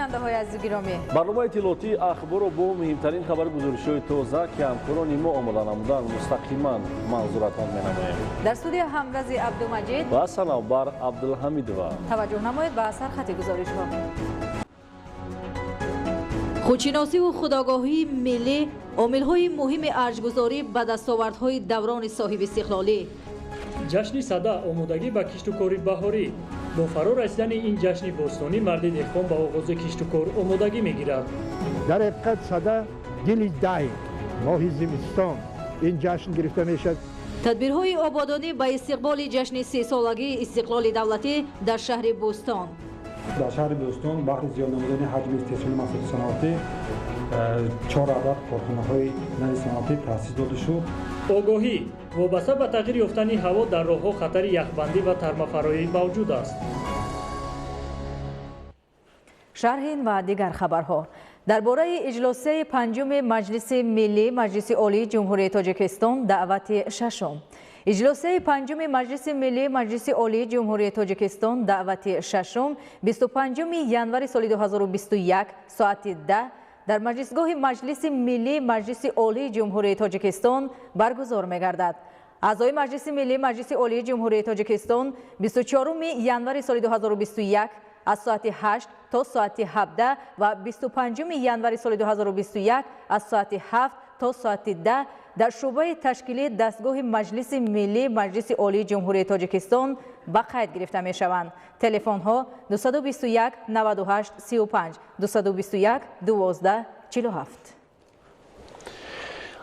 шунавандаҳои азизи гиромӣ, барномаи иттилоотии ахбору бо муҳимтарин хабари гузоришҳои тоза ки ҳамкорони мо омода намуданд мустақиман манзуратон менамоем. дар студия ҳамрази абдумаҷид ва санавбар абдулҳамидова. таваҷҷӯҳ намоед ба сархати гузоришҳо. худшиносиву худогоҳии миллӣ омилҳои муҳими арҷгузорӣ ба дастовардҳои даврони соҳибистиқлолӣ. ҷашни сада омодагӣ ба киштукори баҳорӣ. бо фаро расидани ин ҷашни бостонӣ марди деҳқон ба оғози киштукор омодагӣ мегирад. дар ҳақиқат сада дили дай моҳи зимистон ин ҷашн гирифта мешавад. тадбирҳои ободонӣ ба истиқболи ҷашни 30-солагии истиқлоли давлатӣ дар шаҳри Бӯстон. дар шаҳри Бӯстон баҳри зиёд намудани ҳаҷми истеҳсоли маҳсулоти саноатӣ 4 адад корхонаҳои нави саноатӣ таъсис дода шуд. огоҳӣ вобаста ба тағйир ёфтани ҳаво дар роҳҳо хатари яхбандӣ ва тармафароӣ мавҷуд аст. шарҳ ин ва дигар хабарҳо. дар бораи иҷлосаи панҷуми маҷлиси миллӣ маҷлиси олии ҷумҳурияи тоҷикистон даъвати шашум. иҷлосаи панҷуми маҷлиси миллӣ маҷлиси олии ҷумҳурияи тоҷикистон даъвати шашум 25 январи соли 2021 соати 10 дар маҷлисгоҳи маҷлиси миллӣ маҷлиси олии ҷумҳурияи тоҷикистон баргузор мегардад. аъзои маҷлиси миллӣ маҷлиси олии ҷумҳурияи тоҷикистон 24 январи соли 2021 аз соати 8 то соати 17 ва 25 январи соли 2021 аз соати 7 то соати 10 дар шӯъбаи ташкилии дастгоҳи маҷлиси миллӣ маҷлиси олии ҷумҳурияи тоҷикистон ба қайд гирифта мешаванд. телефонҳо 221 98 35 221 12 47.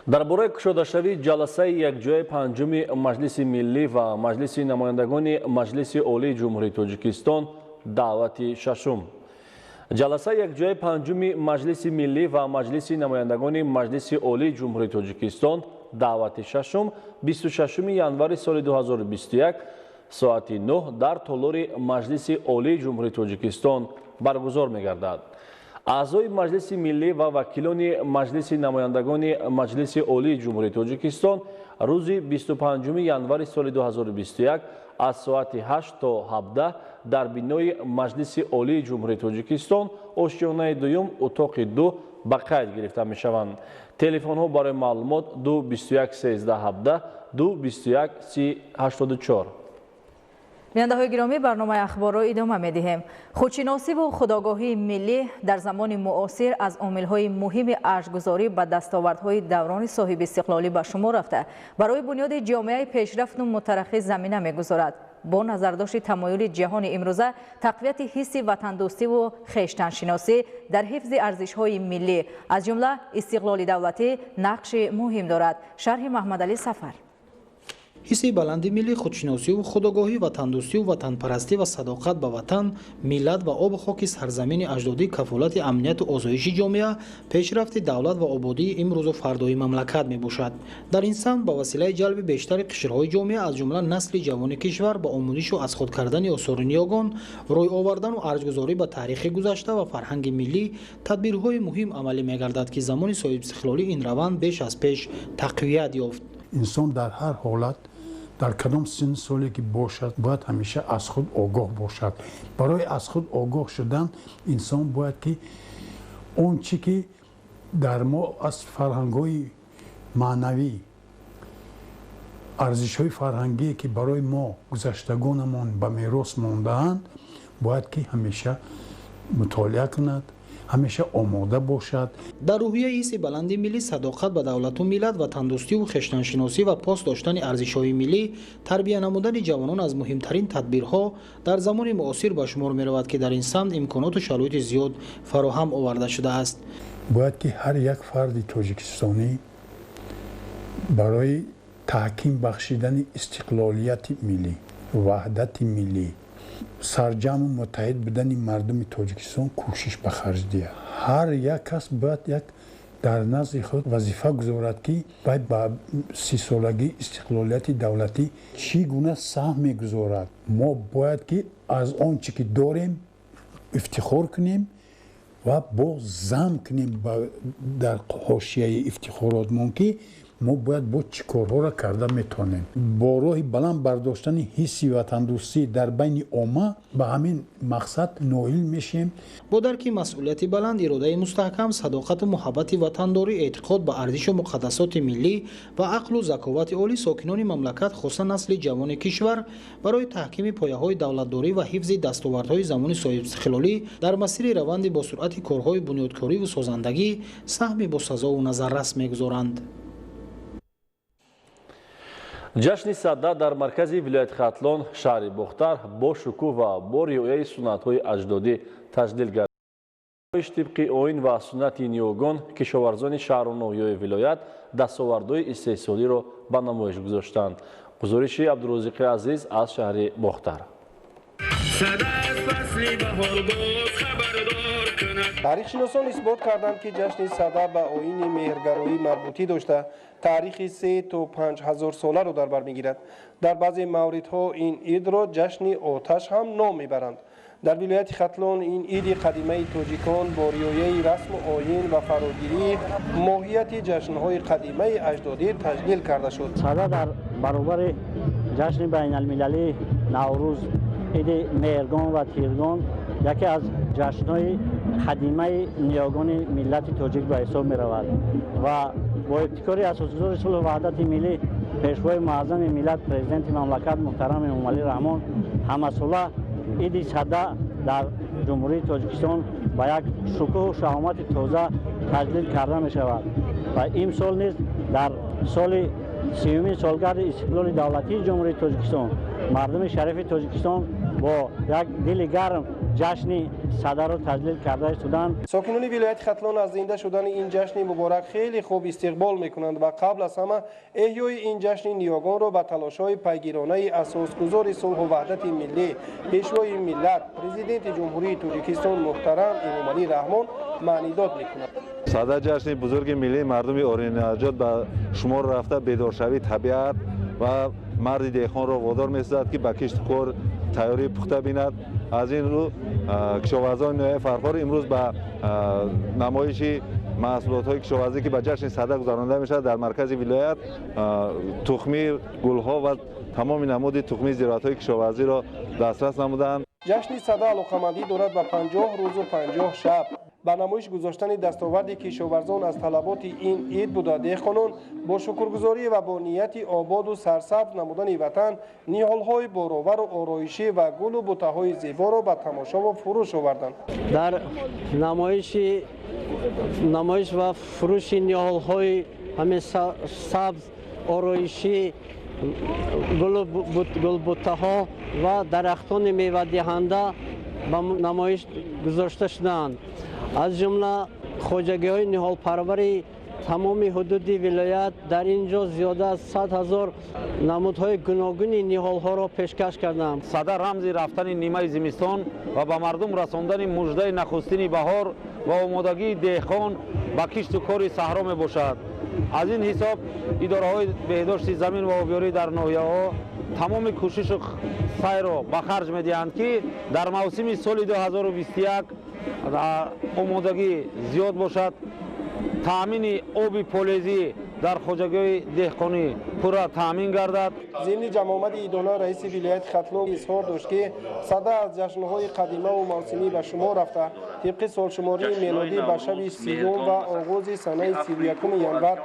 дар бораи кушодашавии ҷаласаи якҷояи панҷуми маҷлиси миллӣ ва маҷлиси намояндагони маҷлиси олии ҷумҳурияи тоҷикистон даъвати шашум. ҷаласаи якҷояи панҷуми маҷлиси миллӣ ва маҷлиси намояндагони маҷлиси олии ҷумҳурияи тоҷикистон даъвати шашум 26 январи соли 2021 соати 9 дар толори маҷлиси олии ҷумҳурияи тоҷикистон баргузор мегардад. аъзои маҷлиси миллӣ ва вакилони маҷлиси намояндагони маҷлиси олии ҷумҳурияи тоҷикистон рӯзи 25 январи соли 2021 аз соати 8 то 17 дар бинои маҷлиси олии ҷумҳурияи тоҷикистон ошиёнаи дуюм утоқи 2 ба қайд гирифта мешаванд. телефонҳо барои маълумот 221 13 17 221 30 84. бинандаҳои гиромӣ, барномаи ахборро идома медиҳем. худшиносиву худогоҳии миллӣ дар замони муосир аз омилҳои муҳими арҷгузорӣ ба дастовардҳои даврони соҳибистиқлолӣ ба шумор рафта барои бунёди ҷомеаи пешрафту мутараққӣ замина мегузорад. бо назардошти тамоюли ҷаҳони имрӯза тақвияти ҳисси ватандӯстиву хештаншиносӣ дар ҳифзи арзишҳои миллӣ аз ҷумла истиқлоли давлатӣ нақши муҳим дорад. шарҳи Маҳмадалӣ Сафар. ҳисси баланди миллӣ, худшиносиву худогоҳӣ, ватандӯстиву ватанпарастӣ ва садоқат ба ватан, миллат ва обу хоки сарзамини аҷдодӣ кафолати амнияти озоиши ҷомеа, пешрафти давлат ва ободии имрӯзу фардои мамлакат мебошад. дар ин самт ба василаи ҷалби бештари қишрҳои ҷомеа аз ҷумла насли ҷавони кишвар ба омӯзишу аз худ кардани осори ниёгон, рӯй овардану арҷгузорӣ ба таърихи гузашта ва фарҳанги миллӣ тадбирҳои муҳим амалӣ мегардад ки замони соҳибистиқлолӣ ин раванд беш аз пеш тақвият ёфт. инсон дар ҳар ҳолат дар кадом син соле ки бошад бояд ҳамеша аз худ огоҳ бошад. барои аз худ огоҳ шудан инсон бояд ки он чӣ ки дар мо аз фарҳангҳои маънавӣ арзишҳои фарҳангие ки барои мо гузаштагонамон ба мерос мондаанд бояд ки ҳамеша мутолиа кунад, ҳамеша омода бошад. дар рӯҳияи ҳисси баланди миллӣ садоқат ба давлату миллат, ватандӯстиву хештаншиносӣ ва пос доштани арзишҳои миллӣ, тарбия намудани ҷавонон аз муҳимтарин тадбирҳо дар замони муосир ба шумор меравад ки дар ин самт имконоту шароити зиёд фароҳам оварда шудааст. бояд ки ҳар як фарди тоҷикистонӣ барои таҳким бахшидани истиқлолияти миллӣ, ваҳдати миллӣ, сарҷаму муттаҳид будани мардуми тоҷикистон кӯшиш ба харҷ диҳад. ҳар як кас бояд як дар назди худ вазифа гузорад ки бояд ба 30-солагии истиқлолияти давлатӣ чӣ гуна саҳм мегузорад. мо бояд ки аз он чӣ ки дорем ифтихор кунем ва бо зам кунем дар ҳошияи ифтихоротмон ки мо бояд бо чӣ корҳоро карда метавонем бо роҳи баланд бардоштани ҳисси ватандӯстӣ дар байни омма ба ҳамин мақсад ноил мешем. бо дарки масъулияти баланд, иродаи мустаҳкам, садоқату муҳаббати ватандорӣ, эътиқод ба арзишу муқаддасоти миллӣ ва ақлу заковати олӣ, сокинони мамлакат хоса насли ҷавони кишвар барои таҳкими пояҳои давлатдорӣ ва ҳифзи дастовардҳои замони соҳибистиқлолӣ дар масири раванди босуръати корҳои бунёдкориву созандагӣ саҳми босазову назаррас мегузоранд. ҷашни садда дар маркази вилояти Хатлон шаҳри Бохтар бо шукӯҳ ва бо риояи суннатҳои аҷдодӣ таҷлил гардид. тибқи оин ва суннати ниёгон кишоварзони шаҳру ноҳияҳои вилоят дастовардҳои истеҳсолиро ба намоиш гузоштанд. гузориши Абдурозиқи Азиз аз шаҳри Бохтар. таърихшиносон исбот карданд ки ҷашни сада ба оини меҳргароӣ марбутӣ дошта таърихи 3 то 5 ҳазор соларо дар бар мегирад. дар баъзе мавридҳо ин идро ҷашни оташ ҳам ном мебаранд. дар вилояти Хатлон ин иди қадимаи тоҷикон бо риояи расму оин ва фарогирии моҳияти ҷашнҳои қадимаи аҷдодӣ таҷлил карда шуд. сада дар баробари ҷашни байналмилалӣ наврӯз, иди меҳргон ва тиргон яке аз ҷашнҳои қадимаи ниёгони миллати тоҷик ба ҳисоб меравад ва бо ибтикори асосгузори сулҳу ваҳдати миллӣ пешвои муаззами миллат президенти мамлакат муҳтарам Эмомалӣ Раҳмон ҳамасола иди сада дар ҷумҳурии Тоҷикистон ба як шукӯҳу шаҳомати тоза таҷлил карда мешавад ва имсол низ дар соли 30-умин солгарди истиқлоли давлатии ҷумҳурии Тоҷикистон мардуми шарифи Тоҷикистон бо як дили гарм ҷашни садаро таҷлил карда истоданд. сокинони вилояти Хатлон аз зинда шудани ин ҷашни муборак хеле хуб истиқбол мекунанд ва қабл аз ҳама эҳёи ин ҷашни ниёгонро ба талошҳои пайгиронаи асосгузори сулҳу ваҳдати миллӣ пешвои миллат президенти ҷумҳурии Тоҷикистон муҳтарам Эмомалӣ Раҳмон маънидод мекунад. сада ҷашни бузурги миллии мардуми оринҷод ба шумор рафта бедоршавии табиат ва марди деҳқонро водор месозад ки ба кишту кор тайёрии пухта бинад. аз ин рӯ кишоварзони ноҳияи фархор имрӯз ба намоиши маҳсулотҳои кишоварзӣ ки ба ҷашни сада гузаронда мешавад дар маркази вилоят тухмӣ, гулҳо ва тамоми намуди тухмии зироатҳои кишоварзиро дастрас намуданд. ҷашни сада алоқамандӣ дорад ба 50 рӯзу 50 шаб ба намоиш гузоштани дастоварди кишоварзон аз талаботи ин ид буда деҳқонон бо шукргузорӣ ва бо нияти ободу сарсабз намудани ватан ниҳолҳои боровару ороишӣ ва гулу бутаҳои зеборо ба тамошову фурӯш оварданд. дар намоиш ва фурӯши ниҳолҳои ҳамин сабз ороишӣ гулбутаҳо ва дарахтони мевадиҳанда ба намоиш гузошта шуданд. аз ҷумла хоҷагиҳои ниҳолпарвари тамоми ҳудуди вилоят дар ин ҷо зиёда аз 100 000 намудҳои гуногуни ниҳолҳоро пешкаш карданд. сада рамзи рафтани нимаи зимистон ва ба мардум расондани муждаи нахустини баҳор ва омодагии деҳқон ба кишту кори саҳро мебошад. аз ин ҳисоб идораҳои беҳдошти замин ва обёрӣ дар ноҳияҳо тамоми кӯшишу сайро ба харҷ медиҳанд ки дар мавсими соли 2021 омодагӣ зиёд бошад, таъмини оби полезӣ дар хоҷагиҳои деҳқонӣ пурра таъмин гардад. зимни ҷамоомади идона раиси вилояти Хатлон изҳор дошт ки сада аз ҷашнҳои қадимаву мавсимӣ ба шумор рафта тибқи солшумории мелодӣ ба шаби 30 ва оғози санаи 31 январ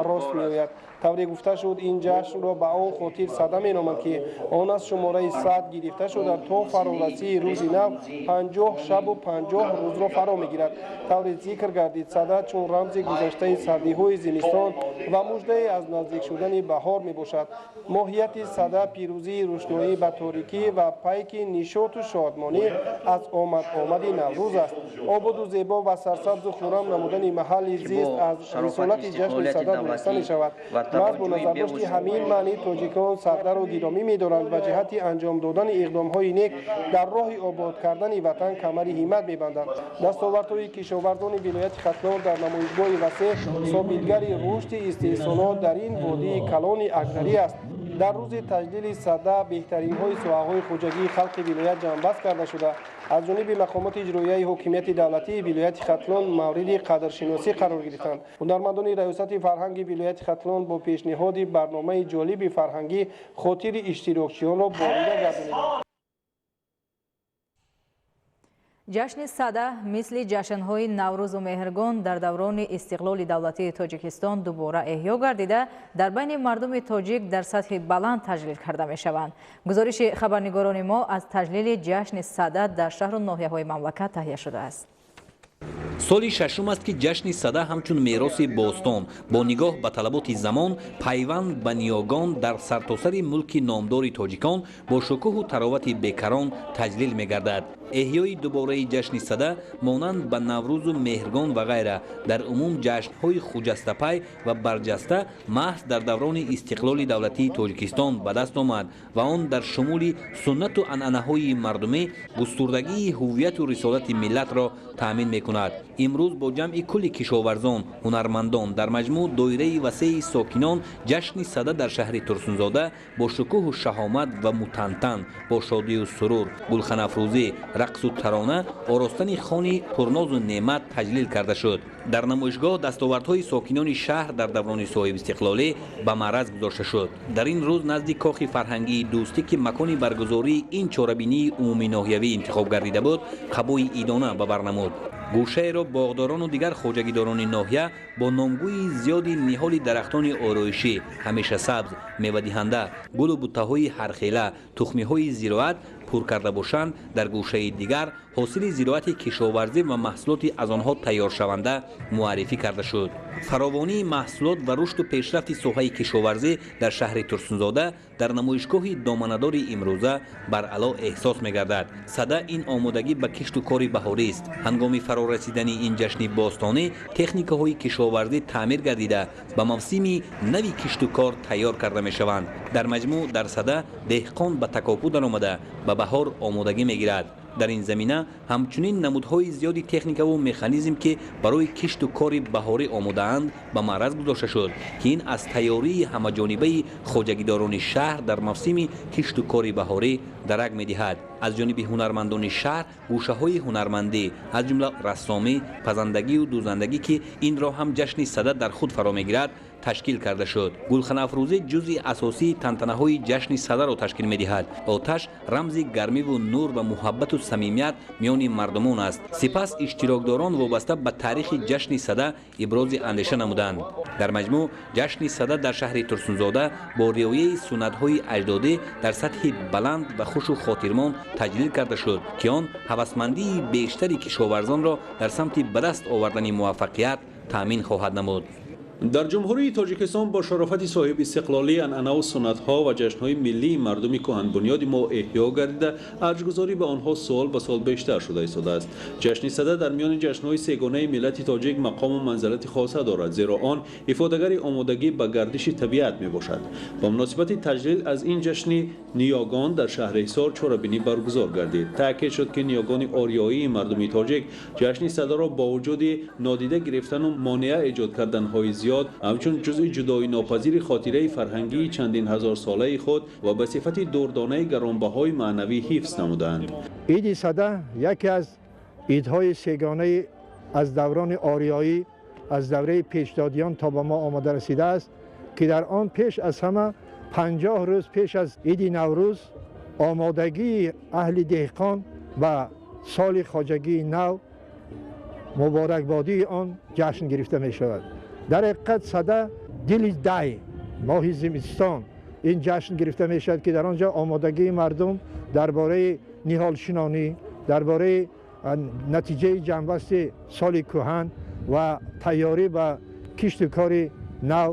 рост меояд. тавре гуфта шуд ин ҷашнро ба он хотир сада меноманд ки он аз шумораи 100 гирифта шуда то фарорасии рӯзи нав 50 шабу 50 рӯзро фаро мегирад. тавре зикр гардид сада чун рамзи гузаштаи сардиҳои зимистон ва муждае аз наздик шудани баҳор мебошад. моҳияти сада пирӯзии рӯшноӣ ба торикӣ ва пайки нишоту шодмонӣ аз омади наврӯз аст. ободу зебо ва сарсабзу хурам намудани маҳалли зист аз рисолати ҷашни сада донста мешавад. محض با نظرداشتی همین معنی توجیکان سرده رو گرامی می‌دارند و جهتی انجام دادن اقدام‌های نیک در راه آباد کردن وطن کمری همت می‌بندند. دستاوردهای کشاورزان ولایت ختلان در نمایشگاه وسیع ثابتگر رشد استحصالات در این وادی کلان اکدری است. дар рӯзи таҷлили сада беҳтаринҳои соҳаҳои хоҷагии халқи вилоят ҷамъбаст карда шуда аз ҷониби мақомоти иҷроияи ҳокимияти давлатии вилояти Хатлон мавриди қадршиносӣ қарор гирифтанд. ҳунармандони раёсати фарҳанги вилояти Хатлон бо пешниҳоди барномаи ҷолиби фарҳангӣ хотири иштирокчиёнро борида гардониданд. ҷашни сада мисли ҷашнҳои наврӯзу меҳргон дар даврони истиқлоли давлатии Тоҷикистон дубора эҳё гардида дар байни мардуми тоҷик дар сатҳи баланд таҷлил карда мешаванд. гузориши хабарнигорони мо аз таҷлили ҷашни сада дар шаҳру ноҳияҳои мамлакат таҳия шудааст. соли шашум аст ки ҷашни сада ҳамчун мероси бостон бо нигоҳ ба талаботи замон пайванд ба ниёгон дар сартосари мулки номдори тоҷикон бо шукӯҳу таровати бекарон таҷлил мегардад. эҳёи дубораи ҷашни сада монанд ба наврӯзу меҳргон ва ғайра дар умум ҷашнҳои хуҷастапай ва барҷаста маҳз дар даврони истиқлоли давлатии Тоҷикистон ба даст омад ва он дар шумули суннату анъанаҳои мардумӣ густурдагии ҳуввияту рисолати миллатро таъмин мекунад. имрӯз бо ҷамъи кулли кишоварзон ҳунармандон дар маҷмӯъ доираи васеи сокинон ҷашни сада дар шаҳри Турсунзода бо шукӯҳу шаҳомат ва мутантан бо шодию сурур гулханафрӯзӣ рақсу тарона оростани хони пурнозу неъмат таҷлил карда шуд. дар намоишгоҳ дастовардҳои сокинони шаҳр дар даврони соҳибистиқлолӣ ба маъраз гузошта шуд. дар ин рӯз назди кохи фарҳангии дӯстӣ ки макони баргузории ин чорабинии умумии ноҳиявӣ интихоб гардида буд қабои идона ба бар намуд. гӯшаеро боғдорону дигар хоҷагидорони ноҳия бо номгӯи зиёди ниҳоли дарахтони ороишӣ ҳамешасабз мевадиҳанда гулу буттаҳои ҳархела тухмиҳои зироат пур карда бошанд дар гӯшаи дигар ҳосили зироати кишоварзӣ ва маҳсулоти аз онҳо тайёршаванда муаррифӣ карда шуд. фаровонии маҳсулот ва рушду пешрафти соҳаи кишоварзӣ дар шаҳри Турсунзода дар намоишгоҳи доманадори имрӯза баръало эҳсос мегардад. сада ин омодагӣ ба кишту кори баҳорист. ҳангоми фарорасидани ин ҷашни бостонӣ техникаҳои кишоварзӣ таъмир гардида ба мавсими нави кишту кор тайёр карда мешаванд. дар маҷмӯъ дар сада деҳқон ба такопу даромада ба баҳор омодагӣ мегирад. дар ин замина ҳамчунин намудҳои зиёди техникаву механизм ки барои кишту кори баҳорӣ омодаанд ба маъраз гузошта шуд ки ин аз тайёрии ҳамаҷонибаи хоҷагидорони шаҳр дар мавсими кишту кори баҳорӣ дарак медиҳад. аз ҷониби ҳунармандони шаҳр гӯшаҳои ҳунармандӣ аз ҷумла рассомӣ пазандагию дӯзандагӣ ки инро ҳам ҷашни сада дар худ фаро мегирад ташкил карда шуд. гулханафрӯзӣ ҷузъи асосии тантанаҳои ҷашни садаро ташкил медиҳад. оташ рамзи гармиву нур ва муҳаббату самимият миёни мардумон аст. сипас иштирокдорон вобаста ба таърихи ҷашни сада ибрози андеша намуданд. дар маҷмӯъ ҷашни сада дар шаҳри Турсунзода бо риояи суннатҳои аҷдодӣ дар сатҳи баланд ва хушу хотирмон таҷлил карда шуд ки он ҳавасмандии бештари кишоварзонро дар самти ба даст овардани муваффақият таъмин хоҳад намуд. дар ҷумҳурии тоҷикистон бо шарофати соҳибистиқлолӣ анъанаву суннатҳо ва ҷашнҳои миллии мардуми кӯҳанбунёди мо эҳё гардида арҷгузорӣ ба онҳо сол ба сол бештар шуда истодааст. ҷашни сада дар миёни ҷашнҳои сегонаи миллати тоҷик мақому манзилати хоса дорад, зеро он ифодагари омодагӣ ба гардиши табиат мебошад. ба муносибати таҷлил аз ин ҷашни ниёгон дар шаҳри ҳисор чорабинӣ баргузор гардид. таъкид шуд ки ниёгони ориёии мардуми тоҷик ҷашни садаро бо вуҷуди нодида гирифтану монеа эҷод карданҳои ҳамчун ҷузъи ҷудои нопазири хотираи фарҳангии чандин ҳазор солаи худ ва ба сифати дурдонаи гаронбаҳои маънавӣ ҳифз намуданд. иди сада яке аз идҳои сегонаи аз даврони ориёӣ аз давраи пешдодиён то ба мо омада расидааст ки дар он пеш аз ҳама 50 рӯз пеш аз иди наврӯз омодагии аҳли деҳқон ба соли хоҷагии нав муборакбодии он ҷашн гирифта мешавад. дар ҳақиқат сада дили дай моҳи зимистон ин ҷашн гирифта мешавад ки дар он ҷо омодагии мардум дар бораи ниҳолшинонӣ дар бораи натиҷаи ҷамъбасти соли кӯҳан ва тайёрӣ ба кишту кори нав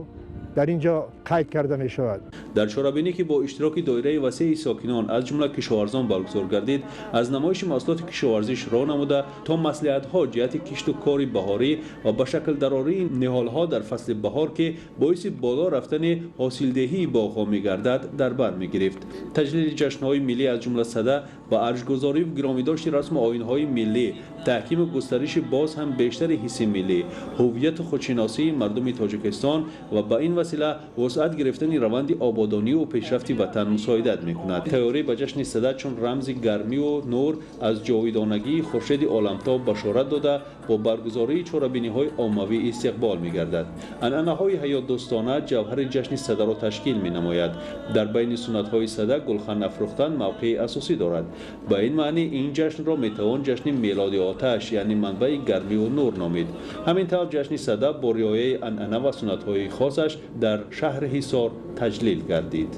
дар ин ҷо қайд карда мешавад. дар чорабинӣ ки бо иштироки доираи васеи сокинон аз ҷумла кишоварзон баргузор гардид, аз намоиши маҳсулоти кишоварзӣ шурӯъ намуда то маслиҳатҳо ҷиҳати кишту кори баҳорӣ ва ба шаклдарории ниҳолҳо дар фасли баҳор ки боиси боло рафтани ҳосилдеҳии боғҳо мегардад дар бар мегирифт. таҷлили ҷашнҳои миллӣ аз ҷумла сада ба арҷгузориву гиромидошти расму оинҳои миллӣ, таҳкиму густариши боз ҳам бештари ҳисси миллӣ, ҳуввияту худшиносии мардуми Тоҷикистон ва ба ин وسیله وسعت گرفتن روند آبادانی و پیشرفت وطن مساعدت میکند. تیاری به جشن صدا چون رمز گرمی و نور از جاودانگی خورشید عالمتاب بشارت داده با برگزاری چهاربینی‌های عمومی استقبال می‌گردد. عنعنه‌های حیات دوستانه جوهر جشن صدا را تشکیل می‌نماید. در بین سنت‌های صدا گلخن افروختن موقع اساسی دارد. به این معنی این جشن را می‌توان جشن میلاد آتش یعنی منبع گرمی و نور نامید. همینطور جشن صدا با رعایت عنعنه و سنت‌های خاصش در شهر حصار تجلیل گردید.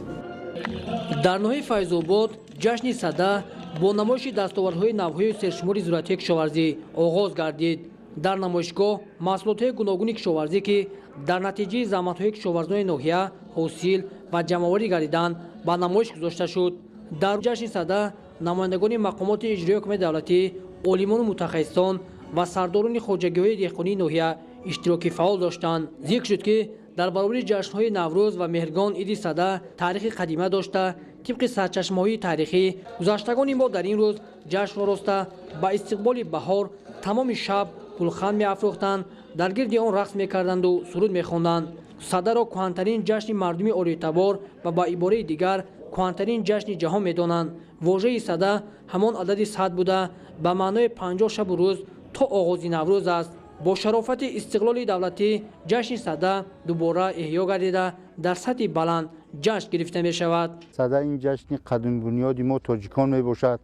در ناحیه فیض‌آباد جشن صدا با نمایش دستاوردهای نوهای سرشماری زراعتی کشاورزی آغاز گردید. در نمایشگاه محصولات گوناگون کشاورزی که در نتیجه زحمت‌های کشاورزان ناحیه حاصل و جمع‌آوری گردیدند به نمایش گذاشته شد. در جشن صدا نمایندگان مقامات اجرایی حکومت دولتی، عالمان و متخصصان و سرداران خواجگی‌های دهقانی ناحیه اشتراک فعال داشتند. ذکر شد که در برابر جشن‌های نوروز و مهرگان عید صدا تاریخ قدیمه داشته. طبق سرچشمه‌های تاریخی گذشتگان ما در این روز جشن آراسته با استقبال بهار تمام شب گلخن می‌افروختند، در گرد آن رقص می‌کردند و سرود می‌خواندند. صدا را کهن‌ترین جشن مردمی اعتبار و با عباره دیگر کهن‌ترین جشن جهان می‌دانند. واژه صدا همان عدد 100 بوده به معنای 50 شب و روز تا آغاز نوروز است. با شرافت استقلال دولتی جشن صدا دوباره احیا گردیده در سطح بلند جشن گرفته می شود. صدا این جشن قدیم بنیاد ما تاجیکان می باشد.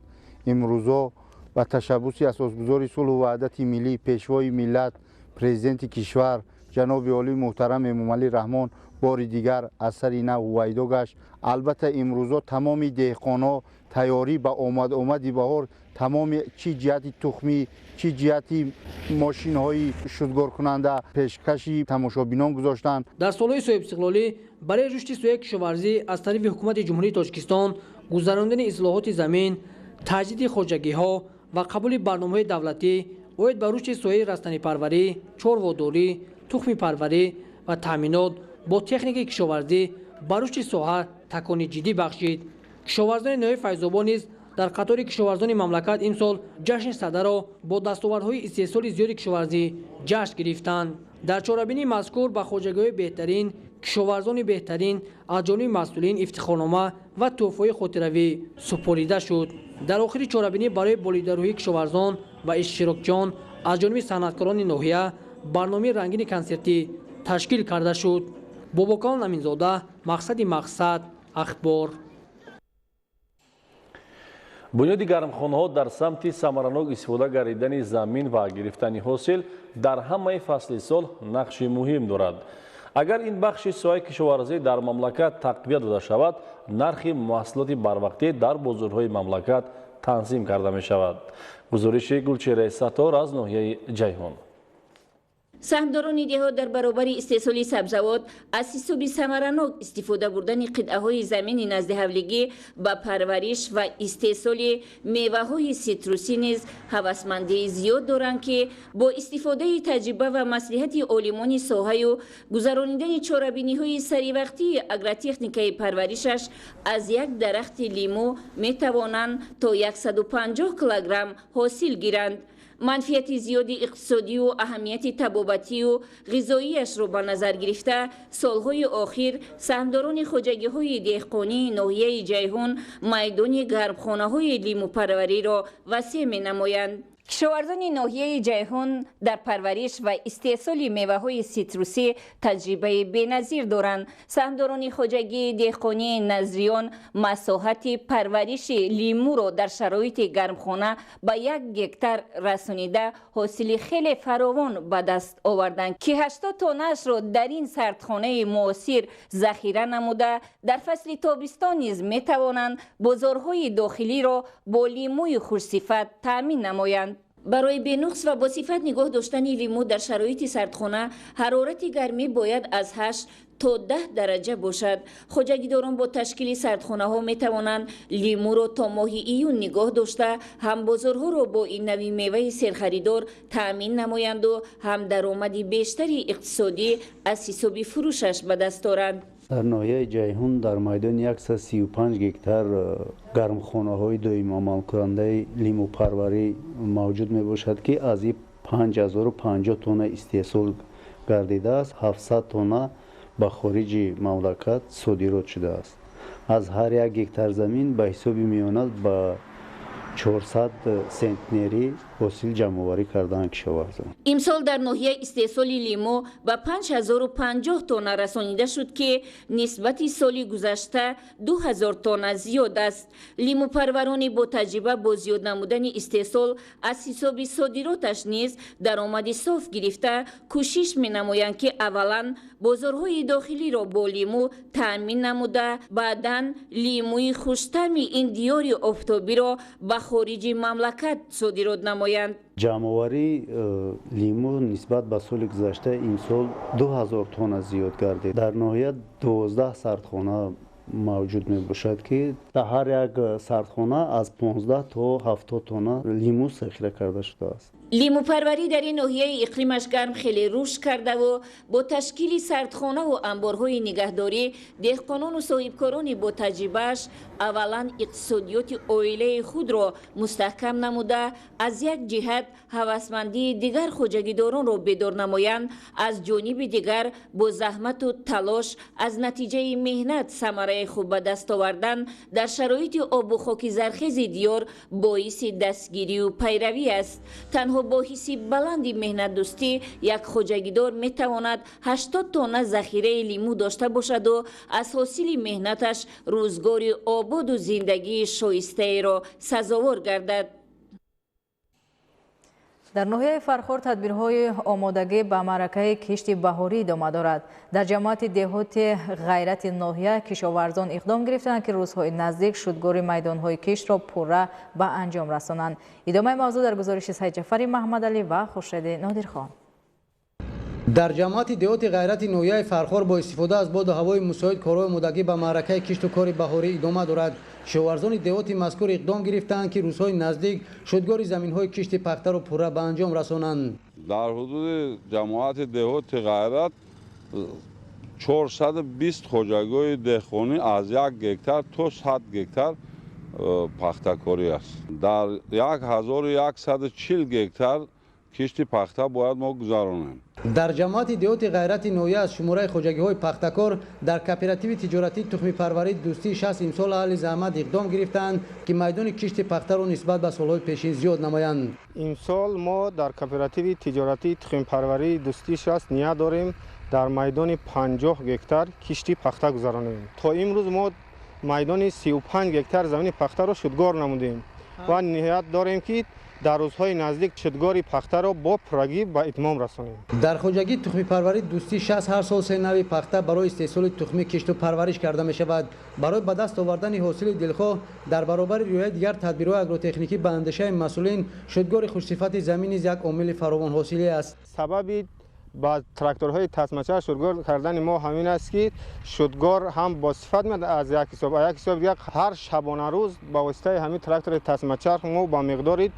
امروزا و تشبوس اساسگذار صلح و وحدت ملی پیشوای ملت پرزیدنت کشور جناب عالی محترم امامعلی رحمان بار دیگر از سر نو ویدا گشت. البته امروزا تمام دهقانا تیاری به آمدی بهار تمام چی جهتی تخمی چی جهتی ماشین های شدگار کننده پیشکشی تماشابینان گذاشتند. در سالهای صاحب استقلالی برای رشد سویه کشاورزی از طرف حکومت جمهوری تاجیکستان گذراندن اصلاحات زمین، تجدید خواجگی‌ها و قبول برنامه‌های دولتی باید به رشد سویه رستنی پروری، چارواداری، تخم پروری و تامینات با تکنیک کشاورزی به رشد ساحه تکانی جدی بخشید. کشاورزان ناحیه فیض‌آباد نیز در قطار کشاورزان مملکت امسال جشن صدا را با دستاوردهای استحصال زیاد کشاورزی جشن گرفتند. در چهاربینی مذکور به خواجگی‌های بهترین کشاورزان بهترین از جانب مسئولین افتخارنامه و تحفه‌های خاطروی سپرده شد. در آخر چهاربینی برای بالیداروی کشاورزان و اشتراکجان از جانب صنعتکاران ناحیه برنامه رنگین کنسرتی تشکیل کرده شد. باباکان امینزاده، مقصد اخبار. бунёди гармхонаҳо дар самти самаранок истифода гардидани замин ва гирифтани ҳосил дар ҳамаи фасли сол нақши муҳим дорад. агар ин бахши соҳаи кишоварзӣ дар мамлакат тақвият дода шавад, нархи маҳсулоти барвақтӣ дар бозорҳои мамлакат танзим карда мешавад. гузориши гулчеҳраи саттор аз ноҳияи ҷайҳон. سهمداران دهات در برابر استحصال سبزوات از حساب ثمرناک استفاده بردن قطعه‌های زمین نزد حولگی با پرورش و استحصال میوه‌های سیتروسی نیز هوسمندی زیاد دارند که با استفاده تجربه و مصلحت عالمان ساحه و گذراندن چاره‌بینی‌های سریع اگرتکنیکای پرورشش از یک درخت لیمو می‌توانند تا 150 کیلوگرم حاصل گیرند. منفیت زیاد اقتصادی و اهمیت طبابتی و غذاییش را به نظر گرفته سالهای آخر سهمداران خواجگی‌های دهقانی ناحیه جیهون میدان گرمخانه‌های لیمو پروری را وسیع می‌نمایند. کشاورزان ناحیه جیهون در پرورش و استحصال میوه‌های سیتروسی تجربه بی‌نظیر دارند. سهمداران خواجگی دهقانی نظریان مساحت پرورش لیمو را در شرایط گرمخانه به 1 هکتار رسانیده حاصل خیلی فراوان به دست آوردند که 80 تنش را در این سردخانه معاصر ذخیره نموده در فصل تابستان نیز می‌توانند بازارهای داخلی را با لیموی خوش‌صفت تامین نمایند. برای بنقص و با صفت نگاه داشتن لیمو در شرایط سردخانه حرارت گرمی باید از 8 تا 10 درجه باشد. خواجگیداران با تشکیل سردخانه ها می توانند لیمو را تا ماه ایون نگاه داشته هم بازارها را با این نوع میوه سرخریدار تأمین نمایند و هم درآمد بیشتری اقتصادی از حساب فروشش به دست دارند. در ناحیه جیهون در میدان 135 هکتار گرمخانه‌های دائم عمل کننده لیمو پروری موجود می باشد که از این 5050 تن استحصال گردیده است. 700 تن ба хориҷи мамлакат содирот шудааст. аз ҳар як гектар замин ба ҳисоби миёна ба 400 сентнери ҳосил ҷамъоварӣ кардаанд кишоварзон. имсол дар ноҳияи истеҳсоли лимӯ ба 5050 тонна расонида шуд ки нисбати соли гузашта 2000 тонна зиёд аст. лимӯпарварони бо таҷриба бо зиёд намудани истеҳсол аз ҳисоби содироташ низ даромади соф гирифта кӯшиш менамоянд ки аввалан бозорҳои дохилиро бо лимӯ таъмин намуда баъдан лимӯи хуштами ин диёри офтобиро ба хориҷи мамлакат содирот намоянд. ҷамъоварии лимӯ нисбат ба соли гузашта имсол 2000 тонна зиёд гардид. дар ноҳия 12 сардхона мавҷуд мебошад ки дар ҳар як сардхона аз 15 то 70 тонна лимӯ захира карда шудааст. лимӯпарварӣ дар ин ноҳияи иқлимаш гарм хеле рушд кардаву бо ташкили сардхонаву анборҳои нигаҳдорӣ деҳқонону соҳибкорони бо таҷрибааш аввалан иқтисодиёти оилаи худро мустаҳкам намуда аз як ҷиҳат ҳавасмандии дигар хоҷагидоронро бедор намоянд, аз ҷониби дигар бо заҳмату талош аз натиҷаи меҳнат самараи хуб ба даст овардан дар шароити обу хоки зархези диёр боиси дастгирию пайравӣ аст. танҳо бо ҳисси баланди меҳнатдӯстӣ як хоҷагидор метавонад 80 тонна захираи лимӯ дошта бошаду аз ҳосили меҳнаташ рӯзгори ободу зиндагии шоистаеро сазовор гардад. дар ноҳияи фархор тадбирҳои омодагӣ ба маъракаи кишти баҳорӣ идома дорад. дар ҷамоати деҳоти ғайрати ноҳия кишоварзон иқдом гирифтанд ки рӯзҳои наздик шудгори майдонҳои киштро пурра ба анҷом расонанд. идомаи мавзӯъ дар гузориши Саидҷафари Маҳмадалӣ ва Хуршеди Нодирхон. дар ҷамоати деҳоти ғайрати ноҳияи фархор бо истифода аз боду ҳавои мусоид корҳои омодагӣ ба маъракаи кишту кори баҳорӣ идома дорад. кишоварзони деҳоти мазкур иқдом гирифтанд ки рӯзҳои наздик шудгори заминҳои кишти пахтаро пурра ба анҷом расонанд. дар ҳудуди ҷамоати деҳоти ғайрат 420 хоҷагоҳи деҳқонӣ аз 1 гектар то 100 гектар пахтакорӣ аст. дар 1140 гектар кишти пахта бояд мо гузаронем. дар ҷамоати деҳоти ғайрати ноҳия аз шумораи хоҷагиҳои пахтакор дар кооперативи тиҷоратии тухмипарварӣ дӯстии 6 имсол аҳли заҳмат иқдом гирифтанд ки майдони кишти пахтаро нисбат ба солҳои пешин зиёд намоянд. имсол мо дар кооперативи тиҷоратии тухмипарварии дӯстии 6 ния дорем дар майдони 50 гектар кишти пахта гузаронем. то имрӯз мо майдони 35 гектар замини пахтаро шудгор намудем ва ният дорем ки дар рӯзҳои наздик шудгори пахтаро бо пуррагӣ ба итмом расонем. дар хоҷагии тухмипарварӣ дӯстии 6 ҳар сол 3 нави пахта барои истеҳсоли тухмӣ кишту парвариш карда мешавад. барои ба даст овардани ҳосили дилхоҳ дар баробари риояи дигар тадбирҳои агротехникӣ ба андешаи масъулин шудгори хушсифати замин низ як омили фаровонҳосилӣ аст. сабаби ба тракторҳои тасмача шудгор кардани мо ҳамин аст ки шудгор ҳам бо сифат меояд аз як ҳисоб як ҳисоб дигар ҳар шабонарӯз ба воситаи ҳамин трактори тасмачарх мо ба миқдори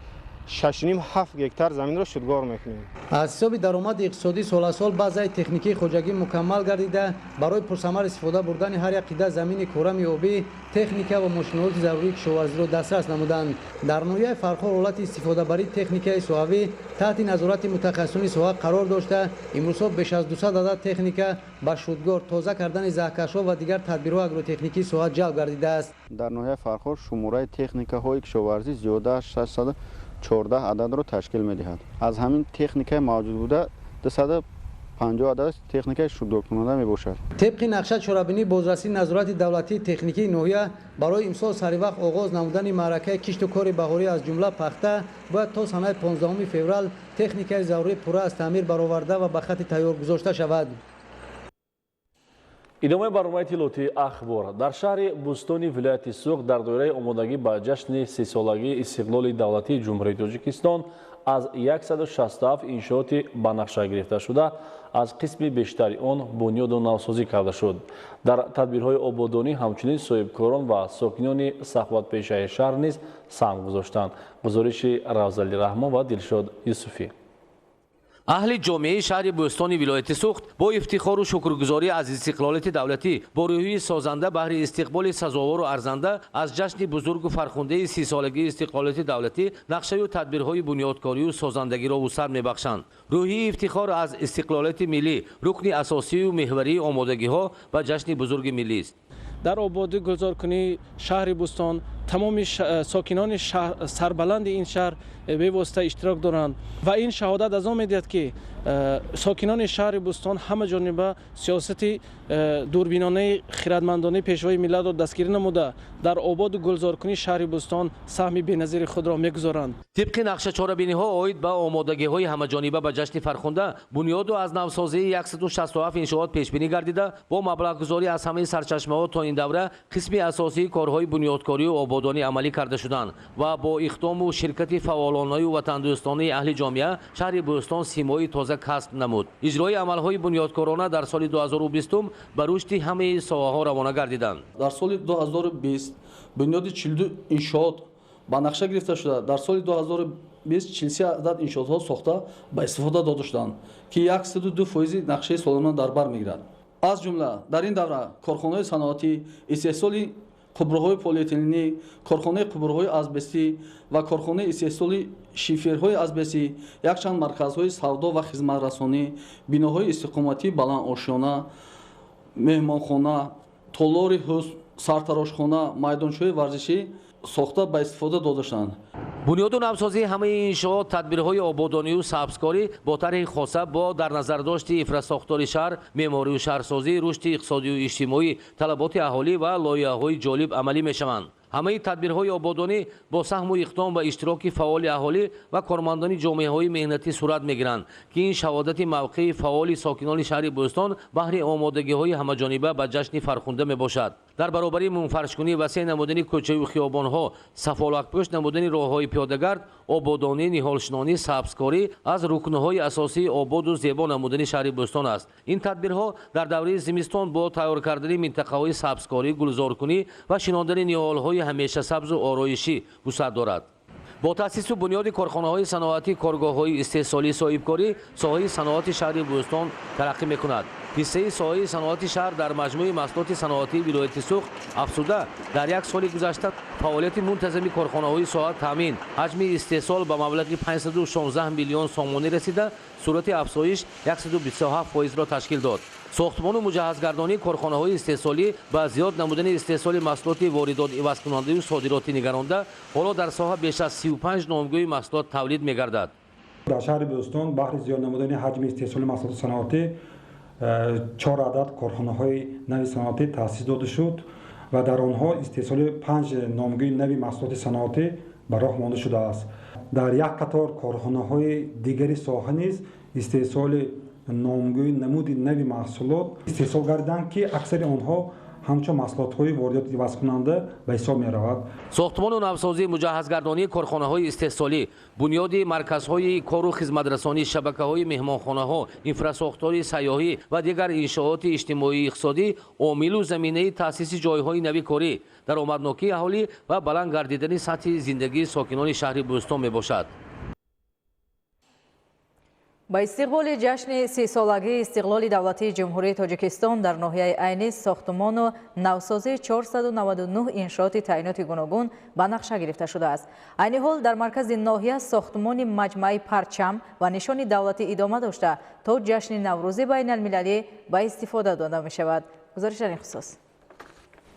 6.5-7 гектар заминро шудгор мекунем. аз ҳисоби даромади иқтисодӣ соласол баъзаи техникии хоҷагӣ мукаммал гардида барои пурсамар истифода бурдани ҳар як қида замини кӯрами обӣ техника ва мошиноти зарурии кишоварзиро дастрас намуданд. дар ноҳияи фархор ҳолати истифодабарии техникаи соҳавӣ таҳти назорати мутахассисони соҳа қарор дошта имрӯзҳо беш аз 200 адад техника ба шудгор тоза кардани заҳкашҳо ва дигар тадбирҳои агротехникии соҳа ҷалб гардидааст. дар ноҳияи фархор шумораи техникаҳои кишоварзӣ зиёда аз 614 ададро ташкил медиҳад. аз ҳамин техникаи мавҷуд буда 250 адад техникаи шудгоркунанда мебошад. طبق نقشه چرابینی بازرسی نظارت دولتی تکنیکی نوحیه برای امسال سریع آغاز نمودن معرکه کشت و کار بهاری از جمله پخته باید تا سنه 15 فوریه تکنیک ضروری پوره از تعمیر برآورده و به خط تیار گذاشته شود. идомаи барномаи иттилоотии ахбор дар шаҳри бӯстони вилояти суғ дар доираи омодагӣ ба ҷашни 30-солагии истиқлоли давлатии ҷумҳурии тоҷикистон аз 167 иншооти банақша гирифта шуда аз қисми бештари он бунёду навсозӣ карда шуд. дар тадбирҳои ободонӣ ҳамчунин соҳибкорон ва сокинони сахватпешаи шаҳр низ саҳм гузоштанд. гузориши Равзали Раҳмон ва Дилшод Юсуфӣ. اهل جامعه شهر بوستان ولایت سوخت با افتخار و شکرگزاری از استقلالیت دولتی با روحیه سازنده بهر استقبال سزاوار و ارزنده از جشن بزرگ و فرخنده 30 سالگی استقلالیت دولتی نقشه و تدبیرهای بنیادکاری و سازندگی را وسعت میبخشند. روحیه افتخار از استقلالیت ملی رکن اساسی و محوری آمادگی ها و جشن بزرگ ملی است. در آبادی گذارکنی شهر بوستان تمام ساکنان سربلند این شهر به واسطه اشتراک دارند و این شهادت از آن میدهد که ساکنان شهر بوستان همه جانبه سیاست دوربینانه خردمندانه پیشوای ملت را دستگیری نموده در آباد و گلزارکنی شهر بوستان سهم بی‌نظیر خود را میگذارند. طبق نقشه چاره‌بینی ها آید به آمادگی های همه جانبه به جشن فرخنده بنیاد و از نوسازی 167 انشاءات پیش بینی گردیده با مبلغ گذاری از همه سرچشمه ها تا این دوره قسمی اساسی کارهای بنیادکاری و آبادانی عملی کرده شدند و با اقدام و شرکت فعالانه و وطن دوستانه اهل جامعه شهر بوستان سیمایی تازه کسب نمود. اجرای عملهای بنیادکارانه در سال 2020 به رشد همه ساحه‌ها روانه گردیدند. در سال 2020 بنیاد 42 انشاءات با نقشه گرفته شده. در سال 2020 43 عدد انشاءات ساخته به استفاده داده شدند که 102% نقشه سالانه در بر میگیرد. از جمله در این دوره کارخانه‌های صنعتی، استحصال قبرهای پلی‌اتیلنی، کارخانه قبرهای ازبستی و کارخانه استحصال شیفرهای ازبستی، یک چند مرکزهای سودا و خدمترسانی، بناهای استقامتی بلند آشیانه، مهمانخانه، تالار حسن، سرتراشخانه، میدانچه‌های ورزشی ساخته به استفاده داده شدند. بنیاد و نوسازی همه انشاءات تدبیرهای آبادانی و سبزکاری با طرح خاصه با در نظر داشت انفراساختار شهر، معماری و شهرسازی، رشد اقتصادی و اجتماعی، طلبات اهالی و لایحه‌های جالب عملی می‌شوند. همه تدبیرهای آبادانی با سهم و اقدام و اشتراک فعال اهالی و کارمندان جامعه‌های مهنتی صورت می‌گیرند که این شهادت موقع فعال ساکنان شهر بوستان بهر آمادگی‌های همه‌جانبه به جشن فرخنده میباشد. در برابر منفرش‌کنی وسیع نمودن کوچه و خیابان‌ها، صفالک‌پشت نمودن راه‌های پیاده‌گرد، آبادانی، نهالشنانی، سبزکاری از رکن‌های اساسی آباد و زیبا نمودن شهر بوستان است. این تدبیرها در دوره زمستان با تیار کردن منطقه‌های سبزکاری، گلزارکنی و شناندن نهال‌های همیشه سبز و آرایشی وسعت دارد. با تأسیس و بنیاد کارخانه‌های صنعتی، کارگاه‌های استحصالی صاحبکاری، ساحه صنعت شهر بوستان ترقی می‌کند. حصه ساحه صنعت شهر در مجموع محصولات صنعتی ولایت سوخت افزوده در یک سال گذشته فعالیت منتظم کارخانه‌های ساحه تامین حجم استحصال به مبلغ 516 میلیون سامانی رسیده، صورت افزایش 127% را تشکیل داد. ساختمان و مجهزگردانی کارخانه‌های استحصالی با زیاد نمودن استحصال محصولات واردات عوض کننده و صادراتی نگرانده حالا در ساحه بیش از 35 نامگوی محصولات تولید می‌گردد. در شهر بوستان بهر زیاد نمودن حجم استحصال محصولات صنعتی 4 عدد کارخانه‌های نوی صنعتی تأسیس داده شد و در آنها استحصال 5 نامگوی نوی محصولات صنعتی به راه مانده شده است. در یک قطار کارخانه‌های دیگری ساحه نیز استحصال نامگوی نمود نوی محصولات استحصال گردیدند که اکثر آنها همچون محصولات‌های واردات عوض کننده به حساب می‌رود. ساختمان و نوسازی مجهزگردانی کارخانه‌های استحصالی، بنیاد مرکزهای کار و خدمترسانی، شبکه‌های مهمانخانه‌ها، انفراساختار سیاحی و دیگر انشاءات اجتماعی اقتصادی عامل و زمینه تأسیس جایهای نوی کاری، درآمدناکی اهالی و بلند گردیدن سطح زندگی ساکنان شهر بوستان میباشد. با استقبال جشن 30 سالگی استقلال دولتی جمهوری تاجیکستان در ناحیه عینی ساختمان و نوسازی 499 انشاءات تعیینات گوناگون به نقشه گرفته شده است. عین حال در مرکز ناحیه ساختمان مجمع پرچم و نشان دولتی ادامه داشته تا جشن نوروز بین المللی به استفاده داده می شود. گزارش در این خصوص.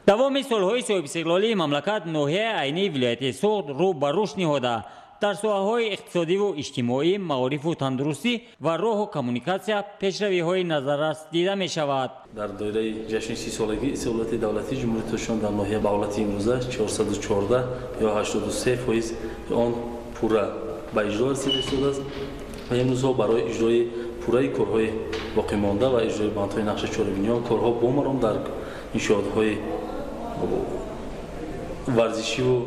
دوام سالهای صاحب استقلالی مملکت ناحیه عینی ولایت سوخت رو به رشد نهاده. در ساحه‌های اقتصادی و اجتماعی، معارف و تندرستی و راه و کمونیکاسیا پیشروی‌های نظررس دیده می‌شود. در دوره جشن 30 سالگی استقلال دولتی جمهوری تاجیکستان در ناحیه بغلتی امروزه 414 یا 83% آن پورا به اجرا رسیده است و امروز برای اجرای پوره کارهای باقی مانده و اجرای بندهای نقشه چهاربینی کارها بامرام در انشاءات‌های ورزشی و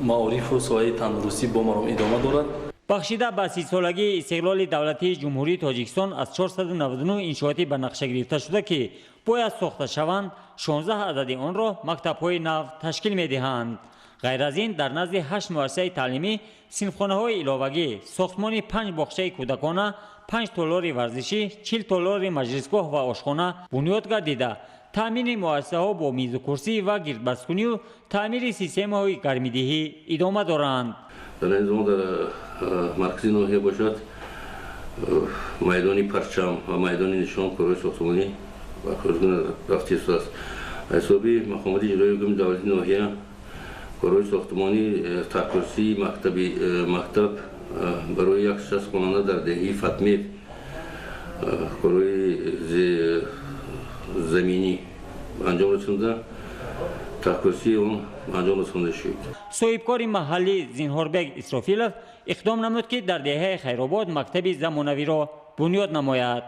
معارف و ساحه تندرستی با مرام ادامه دارد. бахшида ба 30-солагии истиқлоли давлати ҷумҳурии тоҷикистон аз 499 иншооти ба нақша гирифта шуда ки бояд сохта шаванд, 16 адади онро мактабҳои нав ташкил медиҳанд. ғайр аз ин дар назди 8 муассисаи таълимӣ синфхонаҳои иловагӣ, сохтмони 5 боғчаи кӯдакона, 5 толори варзишӣ, 40 толори маҷлисгоҳ ва ошхона бунёд гардида, таъмини муассисаҳо бо мизу курсӣ ва гирдбасткунию таъмири системаҳои гармидиҳӣ идома доранд. مرکزی ناحیه باشد میدانی پرچم و میدانی نشان کارهای ساختمانی و کارگاه رفتی است. حسابی مقامات اجرایی حکومت دولتی ناحیه کارهای ساختمانی تکرسی مکتب برای 160 خانه در دهه فاطمی کارهای زمینی انجام رسانده. соҳибкори маҳаллӣ зинҳорбек исрофилов иқдом намуд ки дар деҳаи хайробод мактаби замонавиро бунёд намояд.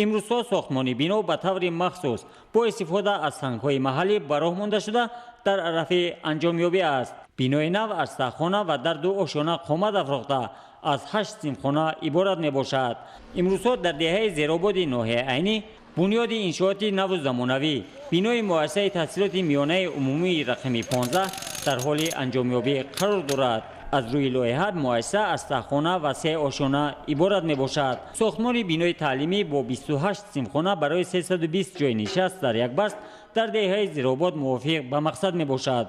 имрӯзҳо сохтмони бино ба таври махсус бо истифода аз сангҳои маҳаллӣ ба роҳ монда шуда дар арафи анҷомёбӣ аст. бинои нав аз саххона ва дар 2 ошона қомат афрохта аз 8 синфхона иборат мебошад. имрӯзҳо дар деҳаи зерободи ноҳияи айнӣ бунёди иншооти наву замонавӣ, бинои муассисаи таҳсилоти миёнаи умумии рақами 15 дар ҳоли анҷомёбӣ қарор дорад. аз рӯи лоиҳа муассиса аз саххона ва 3 ошона иборат мебошад. сохтмони бинои таълимӣ бо 28 синфхона барои 320 ҷои нишаст дар якбаст дар деҳаи зеробод мувофиқ ба мақсад мебошад.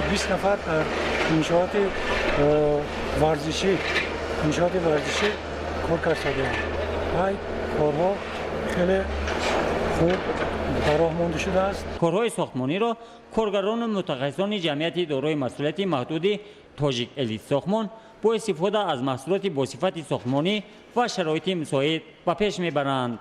20 нафар дар иншооти варзишӣ кор карданд. ай корҳо хеле хуб ба роҳ монда шудааст. корҳои сохтмониро коргарону мутахассисони ҷамъияти дорои масъулияти маҳдуди тоҷик элит сохтмон бо истифода аз маҳсулоти босифати сохтмонӣ ва шароити мусоид ба пеш мебаранд.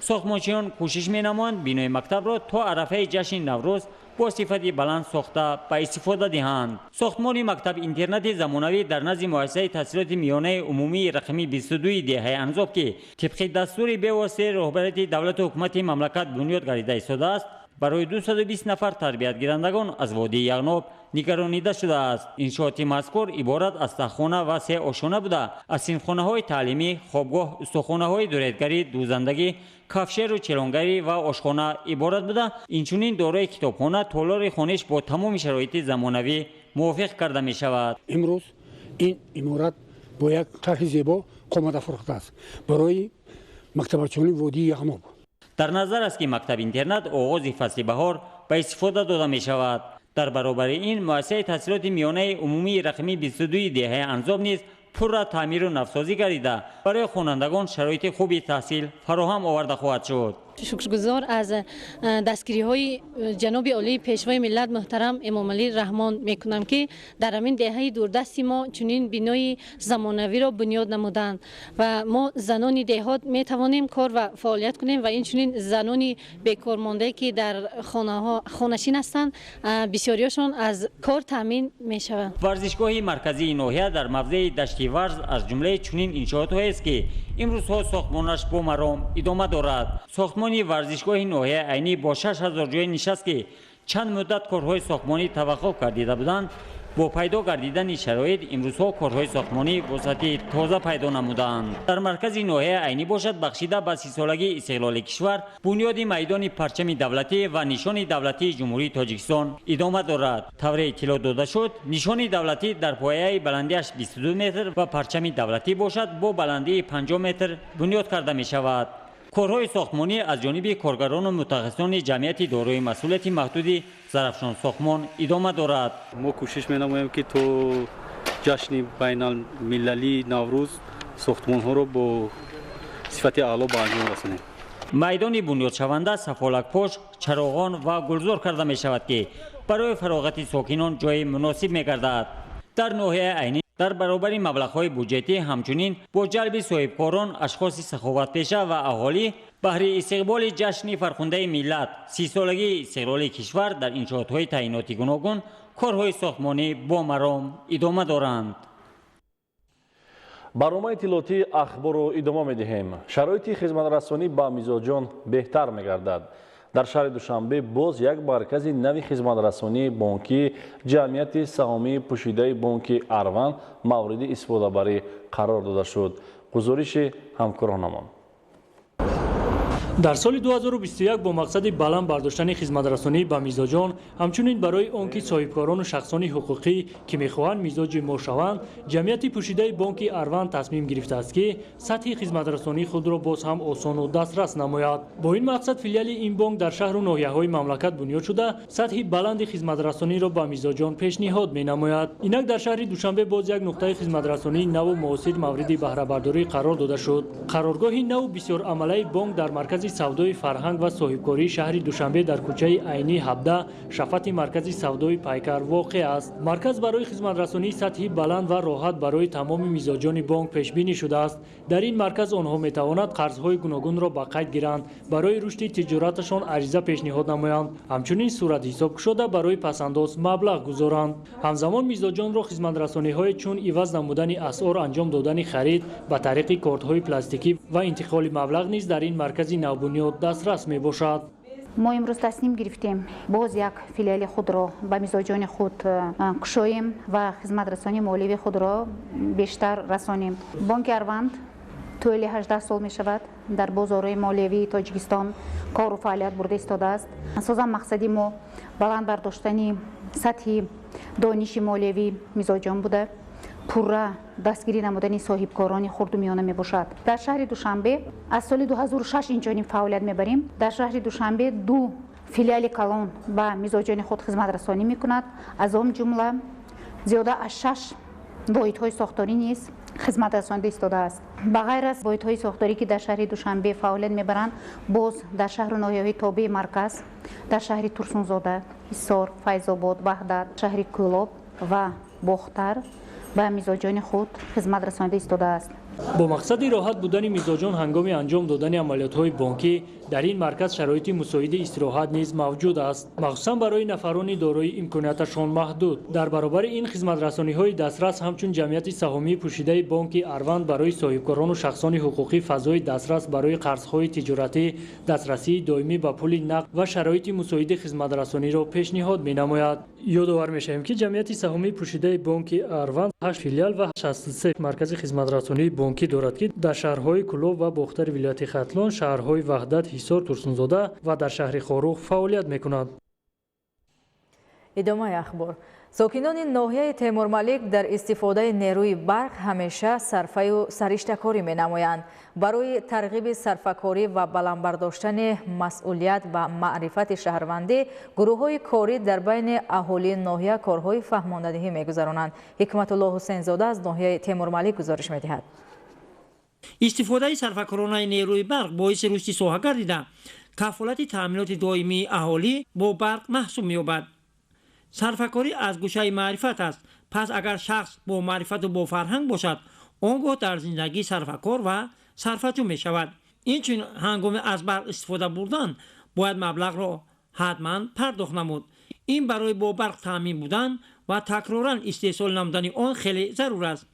сохтмончиён кӯшиш менамоянд бинои мактабро то арафаи ҷашни наврӯз бо сифати баланд сохта ба истифода диҳанд. сохтмони мактаб интернати замонавӣ дар назди муассисаи таҳсилоти миёнаи умумии рақами 22 деҳаи анзоб ки тибқи дастури бевоситаи роҳбарияти давлату ҳукумати мамлакат бунёд гардида истодааст, барои 220 нафар тарбиятгирандагон аз водии яғноб нигаронида шудааст. иншооти мазкур иборат аз саххона ва 3 ошона буда аз синфхонаҳои таълимӣ, хобгоҳ, устухонаҳои дуретгарӣ, дӯзандагӣ, кафшеру челонгарӣ ва ошхона иборат буда, инчунин дорои китобхона, толори хониш бо тамоми шароити замонавӣ мувофиқ карда мешавад. имрӯз ин иморат бо як тарҳи зебо қомада фурохтааст барои мактабачони водии яғноб. дар назар аст ки мактаб-интернат оғози фасли баҳор ба истифода дода мешавад. дар баробари ин муассисаи таҳсилоти миёнаи умумии рақами 22 деҳаи анзоб низ пурра таъмиру навсозӣ гардида барои хонандагон шароити хуби таҳсил фароҳам оварда хоҳад шуд. шукргузор аз дастгириҳои ҷаноби олии пешвои миллат муҳтарам эмомалӣ раҳмон мекунам ки дар ҳамин деҳаи дурдасти мо чунин бинои замонавиро бунёд намуданд ва мо занони деҳот метавонем кор ва фаъолият кунем ва инчунин занони бекормондаe ки дар хонашин ҳастанд бисёриёшон аз кор таъмин мешаванд. варзишгоҳи марказии ноҳия дар мавзеи дашти варз аз ҷумлаи чунин иншоотҳоест ки имрӯзҳо сохтмонаш бо маром идома дорад. сохтмони варзишгоҳи ноҳияи айнӣ бо 6000 ҷои нишаст ки чанд муддат корҳои сохтмонӣ таваққуф гардида буданд, бо пайдо гардидани шароит имрӯзҳо корҳои сохтмонӣ вусъати тоза пайдо намуданд. дар маркази ноҳияи айнӣ бошад бахшида ба 30-солагии истиқлоли кишвар бунёди майдони парчами давлатӣ ва нишони давлатии ҷумҳурии тоҷикистон идома дорад. тавре иттилоъ дода шуд, нишони давлатӣ дар пояи баландиаш 22 метр ва парчами давлатӣ бошад бо баландии 50 метр бунёд карда мешавад. корҳои сохтмонӣ аз ҷониби коргарону мутахассисони ҷамъияти дорои масъулияти маҳдуди зарафшон сохтмон идома дорад. мо кӯшиш менамоем ки то ҷашни байналмилалии наврӯз сохтмонҳоро бо сифати аъло ба анҷом расонем. майдони бунёдшаванда сафолакпош, чароғон ва гулзор карда мешавад ки барои фароғати сокинон ҷои муносиб мегардад. дар ноҳияи айнӣ дар баробари маблағҳои буҷетӣ ҳамчунин бо ҷалби соҳибкорон, ашхоси саховатпеша ва аҳолӣ баҳри истиқболи ҷашни фархундаи миллат 30-солагии истиқлоли кишвар дар иншоотҳои таъйиноти гуногун корҳои сохтмонӣ бо маром идома доранд. барномаи иттилоотии ахборро идома медиҳем. шароити хизматрасонӣ ба мизоҷон беҳтар мегардад. در شهر دوشنبه باز یک مرکز نوی خدمترسانی بانکی جمعیت سهامی پوشیده بانک اروند مورد استفاده بری قرار داده شد. گزارش همکارانمان. در سال 2021 با مقصد بلند برداشتن خدمترسانی به میزاجان همچنین برای آنکه صاحبکاران و شخصان حقوقی که میخواهند میزاج ما شوند جمعیت پوشیده بانک اروند تصمیم گرفته است که سطح خدمترسانی خود را باز هم آسان و دسترس نماید. با این مقصد فیلیال این بانک در شهر و ناحیه‌های مملکت بنیاد شده سطح بلند خدمترسانی را به میزاجان پیشنهاد می‌نماید. اینک در شهر دوشنبه باز یک نقطه خدمترسانی نو و معاصر مورد بهره برداری قرار داده شد. قرارگاه نو بسیار عمله بانک در مرکز سودای فرهنگ و صاحبکاری شهر دوشنبه در کوچه عینی 17 شفت مرکز سودای پیکر واقع است. مرکز برای خدمترسانی سطحی بلند و راحت برای تمام میزاجان بانک پیش بینی شده است. در این مرکز آنها می توانند قرضهای گوناگون را به قید گیرند، برای رشد تجارتشان عریضه پیشنهاد نمایند، همچنین صورت حساب شده برای پسنداز مبلغ گذارند. همزمان میزاجان را خدمترسانی های چون عوض نمودن اسعار، انجام دادن خرید به طریق کارت های پلاستیکی و انتقال مبلغ نیز در این مرکز نوبنیاد دسترس می باشد. ما امروز تصمیم گرفتیم باز یک فیلیال خود را به میزاجان خود کشاییم و خدمترسانی مالیوی خود را بیشتر رسانیم. بانک اروند طول 18 سال می شود در بازارهای مالیوی تاجیکستان کار و فعالیت برده ایستاده است. اساساً مقصدی ما بلند برداشتن سطح دانش مالیوی میزاجان بوده، پورا دستگیری نمودن صاحبکاران خرد و میانه می باشد. در شهر دوشنبه از سال 2006 اینجانیم فعالیت میبریم. در شهر دوشنبه 2 فیلیال کلان به میزاجان خود خدمت رسانی می کند. از آن جمله زیاده از 6 واحدهای ساختاری نیز خدمت رسانده ایستاده است. بغیر از واحدهای ساختاری که در شهر دوشنبه فعالیت میبرند، باز در شهر و ناحیه‌های تابع مرکز، در شهر ترسونزاده، حصار، فیض‌آباد، وحدت، شهر کولاب و باختر به میزاجان خود خدمت رسانده ایستاده است. با مقصد راحت بودن میزاجان هنگام انجام دادن عملیات‌های بانکی در این مرکز شرایط مساعد استراحت نیز موجود است، مخصوصا برای نفران دارای امکاناتشان محدود. در برابر این خدمت رسانی‌های دسترس همچون جمعیت سهامی پوشیده بانک اروند برای صاحبکاران و شخصان حقوقی فضای دسترس برای قرض‌های تجارتی، دسترسی دائمی به پول نقد و شرایط مساعد خدمت رسانی را پیشنهاد می‌نماید. یادآور می‌شویم که جمعیت سهامی پوشیده بانک اروند 8 فیلیال و 63 مرکز خدمت رسانی بانکی دارد که در شهرهای کلوب و باختر ولایت ختلان، شهرهای وحدت، حصار، ترسونزاده و در شهر خاروخ فعالیت می‌کند. ادامه اخبار. ساکنان ناحیه تیمورملک در استفاده نیروی برق همیشه صرفه و سرشته‌کاری می‌نمایند. برای ترغیب صرفه‌کاری و بلند برداشتن مسئولیت و معرفت شهروندی، گروه‌های کاری در بین اهالی ناحیه کارهای فهماندهی می‌گذرانند. حکمت الله حسین زاده از ناحیه تیمورملک گزارش می‌دهد. استفاده صرفه‌کارانه نیروی برق باعث رشد ساحه گردیده کفالت تأمینات دائمی اهالی با برق محسوب می‌یابد. صرفه‌کاری از گوشه معرفت است. پس اگر شخص با معرفت و با فرهنگ باشد، آنگاه در زندگی صرفه‌کار و صرفه‌جو می‌شود. اینچنین هنگام از برق استفاده بردن باید مبلغ را حتما پرداخت نمود. این برای با برق تأمین بودن و تکراراً استحصال نمودن آن خیلی ضرور است.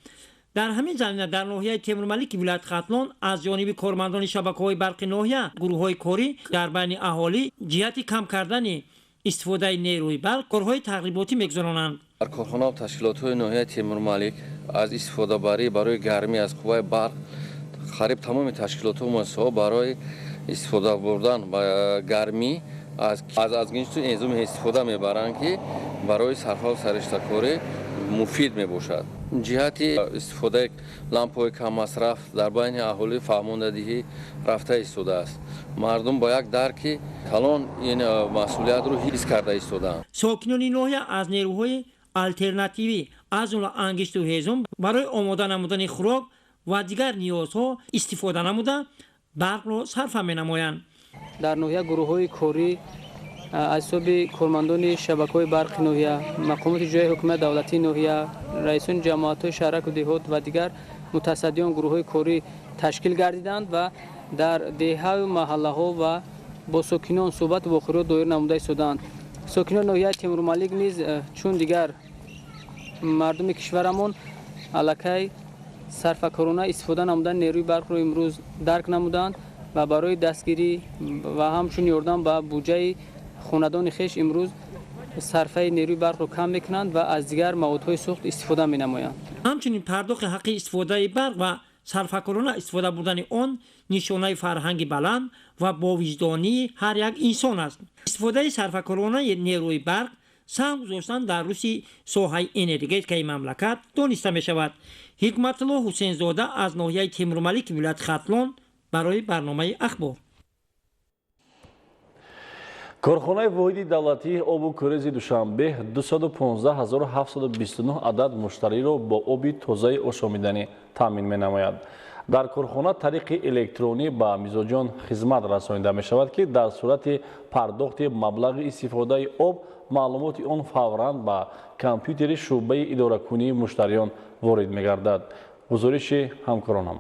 در همین زمینه در ناحیه تیمورملک ولایت ختلان از جانب کارمندان شبکه‌های برق ناحیه گروه‌های کاری در بین اهالی جهت کم کردن استفاده نیروی برق کارهای تقریباتی می‌گذرانند. در کارخانه و تشکیلات‌های ناحیه تیمورملک از استفاده برای گرمی از قوه برق قریب تمام تشکیلات و مؤسسه‌ها برای استفاده بردن و گرمی از گنجش انظام استفاده می‌برند که برای صرفه و سرشته‌کاری مفید میباشد. جهت استفاده لامپ‌های کم مصرف در بین اهالی فهماندهی رفته ایستاده است. مردم با یک درک کلان این مسئولیت رو حس کرده ایستادند. ساکنان ناحیه از نیروهای آلترناتیوی از جمله انگشت و هیزم برای آماده نمودن خوراک و دیگر نیازها استفاده نموده برق را صرفه می‌نمایند. در ناحیه گروه‌های کاری از سوی کارمندان شبکه‌های برق ناحیه، مقامات جای حکومت دولتی ناحیه، رئیسان جماعت‌های شهرک و دهات و دیگر متصدیان گروه‌های کاری تشکیل گردیدند و در ده‌ها و محله‌ها و با ساکنان صحبت و خیرات دایر نموده ایستادند. ساکنان ناحیه تیمورملک نیز چون دیگر مردم کشورمان الکی صرفه‌کارانه استفاده نمودن نیروی برق را امروز درک نمودند و برای دستگیری و همچون یاردن به بودجه خاندان خیش امروز صرفه نیروی برق رو کم میکنند و از دیگر موادهای سوخت استفاده می نمایند. همچنین پرداخت حق استفاده برق و صرفه‌کارانه استفاده بردن آن نشانه فرهنگ بلند و با وجدانی هر یک انسان است. استفاده صرفه‌کارانه نیروی برق سهم گذاشتن در رشد ساحه انرژی مملکت دانسته می شود. حکمت الله حسین زاده از ناحیه تیمورملک ولایت ختلان برای برنامه اخبار. کارخانه واحد دولتی آب و کریز دوشنبه 215729 عدد مشتری را با آب تازه آشامیدنی تامین می نماید. در کارخانه طریق الکترونی به میزبان خدمت رسانیده می شود که در صورت پرداخت مبلغ استفاده آب معلومات آن فوراً به کامپیوتر شعبه اداره کنی مشتریان وارد می گردد. گزارش همکارانم.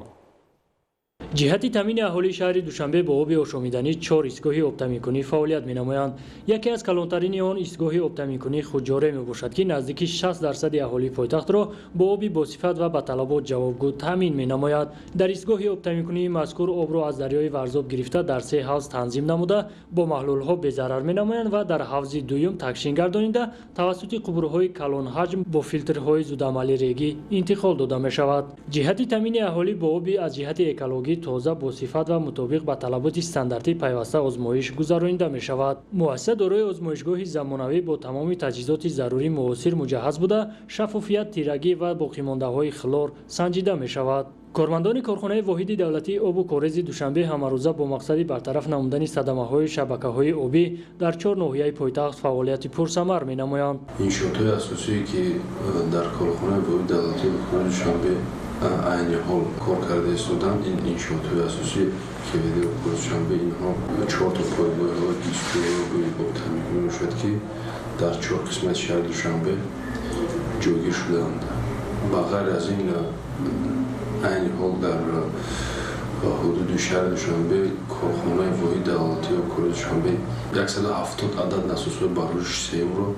جهت تامین اهالی شهر دوشنبه با آب آشامیدنی 4 ایستگاه آبتمیکنی فعالیت می‌نمایند. یکی از کلانترین آن ایستگاه آبتمیکنی خودجاره میباشد که نزدیک 60% اهالی پایتخت را با آبی با صفت و با طلبات جوابگو تامین می‌نماید. در ایستگاه آبتمیکنی مذکور آب را از دریای ورزاب گرفته در 3 حوض تنظیم نموده با محلول‌ها به‌ضرر می‌نمایند و در حوض دوم تکشین گردانیده توسط قبورهای کلان حجم با فیلترهای زودعملی ریگی انتقال داده می‌شود. جهت تامین اهالی با آبی از جهت اکولوژی تازه با صفت و مطابق با طلبات استانداردی پیوسته آزمایش گذرانیده می شود. مؤسسه دارای آزمایشگاه زمانوی با تمام تجهیزات ضروری معاصر مجهز بوده، شفافیت، تیرگی و باقیمانده‌های خلور سنجیده می شود. کارمندان کارخانه واحد دولتی آب و کاریز دوشنبه همروزه با مقصد برطرف نمودن صدمه‌های شبکه‌های آبی در 4 ناحیه پایتخت فعالیت پرثمر می‌نمایند. انشاءات اساسی که در کارخانه واحد دولتی دوشنبه عین حال کار کرده استودند، این انشاءات اساسی که در دوشنبه اینها 4 تا پایگاه دیستریبیوتور با تامین می‌شود که در 4 قسمت شهر دوشنبه جایگیر شدند. بغیر از این عین حال در حدود شهر دوشنبه کارخانه واحد دولتی و کار دوشنبه 170 عدد نسوس‌های بارش سیم رو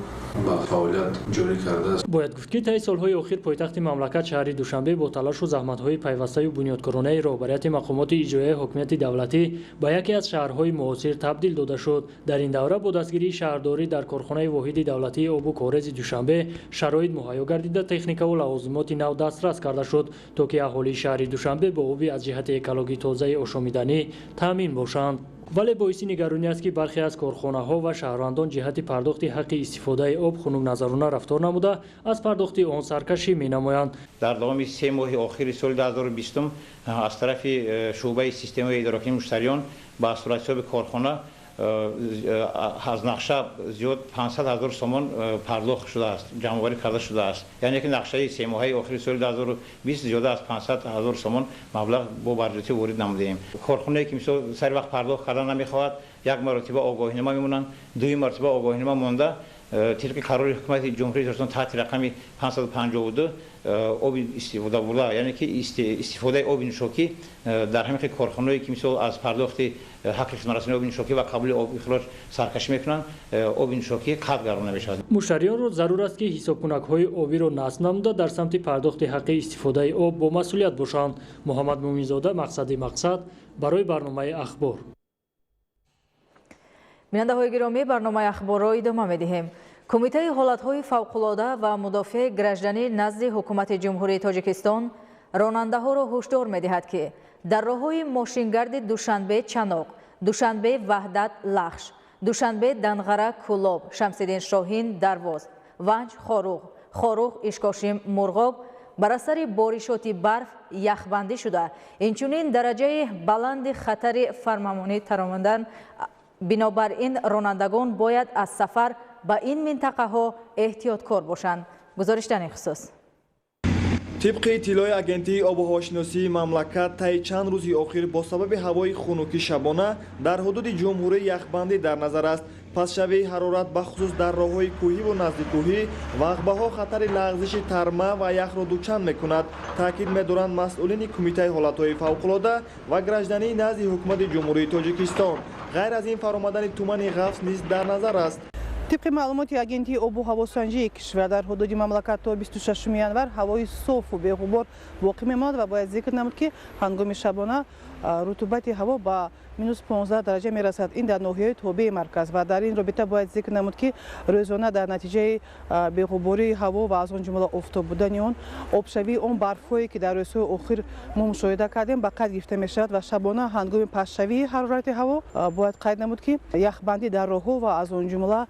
با فعالیت جاری کرده است. باید گفت که طی سالهای اخیر پایتخت مملکت شهر دوشنبه با تلاش و زحمت‌های پیوسته و بنیادکارانه رهبریت مقامات اجرایی حکومت دولتی به یکی از شهرهای معاصر تبدیل داده شد. در این دوره با دستگیری شهرداری در کارخانه واحد دولتی آب و کاریز دوشنبه شرایط مهیا گردیده تکنیک و لوازمات نو دسترس کرده شد تا که اهالی شهر دوشنبه با آبی از جهت اکولوژی تازه آشامیدنی تامین باشند. ولی باعث نگرانی است که برخی از کارخانه‌ها و شهروندان جهت پرداخت حق استفاده آب خنک نظرانه رفتار نموده از پرداخت آن سرکشی می‌نمایند. در دام 3 ماه آخر سال 2020 از طرف شعبه سیستم اداره کنی مشتریان با صورت حساب کارخانه از نقشه زیاد 500,000 تومان پرداخت شده است، جمع‌آوری کرده شده است. یعنی که نقشه 3 ماهه آخر سال 2020 زیاده از 500,000 تومان مبلغ با برجسته وارد نمودیم. کارخانه‌ای که مثلا سر وقت پرداخت کردن نمی‌خواهد، یک مرتبه آگاهینامه میمونن، دوی مرتبه آگاهینامه مونده. طبق قرار حکومت جمهوری اسلامی تحت رقم 552 آب استفاده برده، یعنی که استفاده آب نوشاکی در همین کارخانه‌ای که مثلا از پرداخت حق خدمترسانی آب نوشاکی و قبول آب اخراج سرکشی میکنن آب نوشاکی قطع گردانده میشود. مشتریان را ضرور است که حسابکنک‌های آبی را نصب نموده در سمت پرداخت حق استفاده آب با مسئولیت باشند. محمد مومن‌زاده مقصد برای برنامه اخبار. بیننده‌های گرامی، برنامه اخبار را ادامه می‌دهیم. کمیته حالت‌های فوق‌العاده و مدافع گرجدنی نزد حکومت جمهوری تاجیکستان راننده‌ها را هشدار می‌دهد که در راه‌های ماشینگرد دوشنبه چناق، دوشنبه وحدت لخش، دوشنبه دنغره کولاب، شمس‌الدین شاهین درواز، ونج خاروغ اشکاشیم مرغاب بر اثر بارشات برف یخبندی شده. اینچنین درجه بلند خطر فرمانی تراماندن. بنابراین رانندگان باید از سفر به این منطقه ها احتیاطکار باشند. گزارش در این خصوص. طبق اطلاع اگنتی آب و هواشناسی مملکت طی چند روزی اخیر با سبب هوای خنکی شبانه در حدود جمهوری یخبندی در نظر است. پس شوی حرارت بخصوص در راه‌های کوهی و نزدیک کوهی وقبه‌ها خطر لغزش ترمه و یخ را دوچند می‌کند. تاکید می‌دارند مسئولین کمیته حالت‌های فوق‌العاده و گرجدنی نزد حکومت جمهوری تاجیکستان. غیر از این فرآمدن تومن غفص نیز در نظر است. طبق معلومات агентии обу ҳавосанҷии кишвар дар ҳудуди мамлакат то 26 январ ҳавои софу беғубор боқӣ мемонад ва бояд зикр намуд ки ҳангоми шабона رطوبت هوا با مینوس 15 درجه میرسد. این در ناحیه توبه مرکز و در این رابطه باید ذکر نمود که روزانه در نتیجه بی‌غباری هوا و از آن جمله آفتاب بودن اون آبشوی اون برف‌هایی که در روزهای اخیر ما مشاهده کردیم به قید گرفته میشود و شبانه هنگام پسشوی حرارت هوا باید قید نمود که یخبندی در راه‌ها و از آن جمله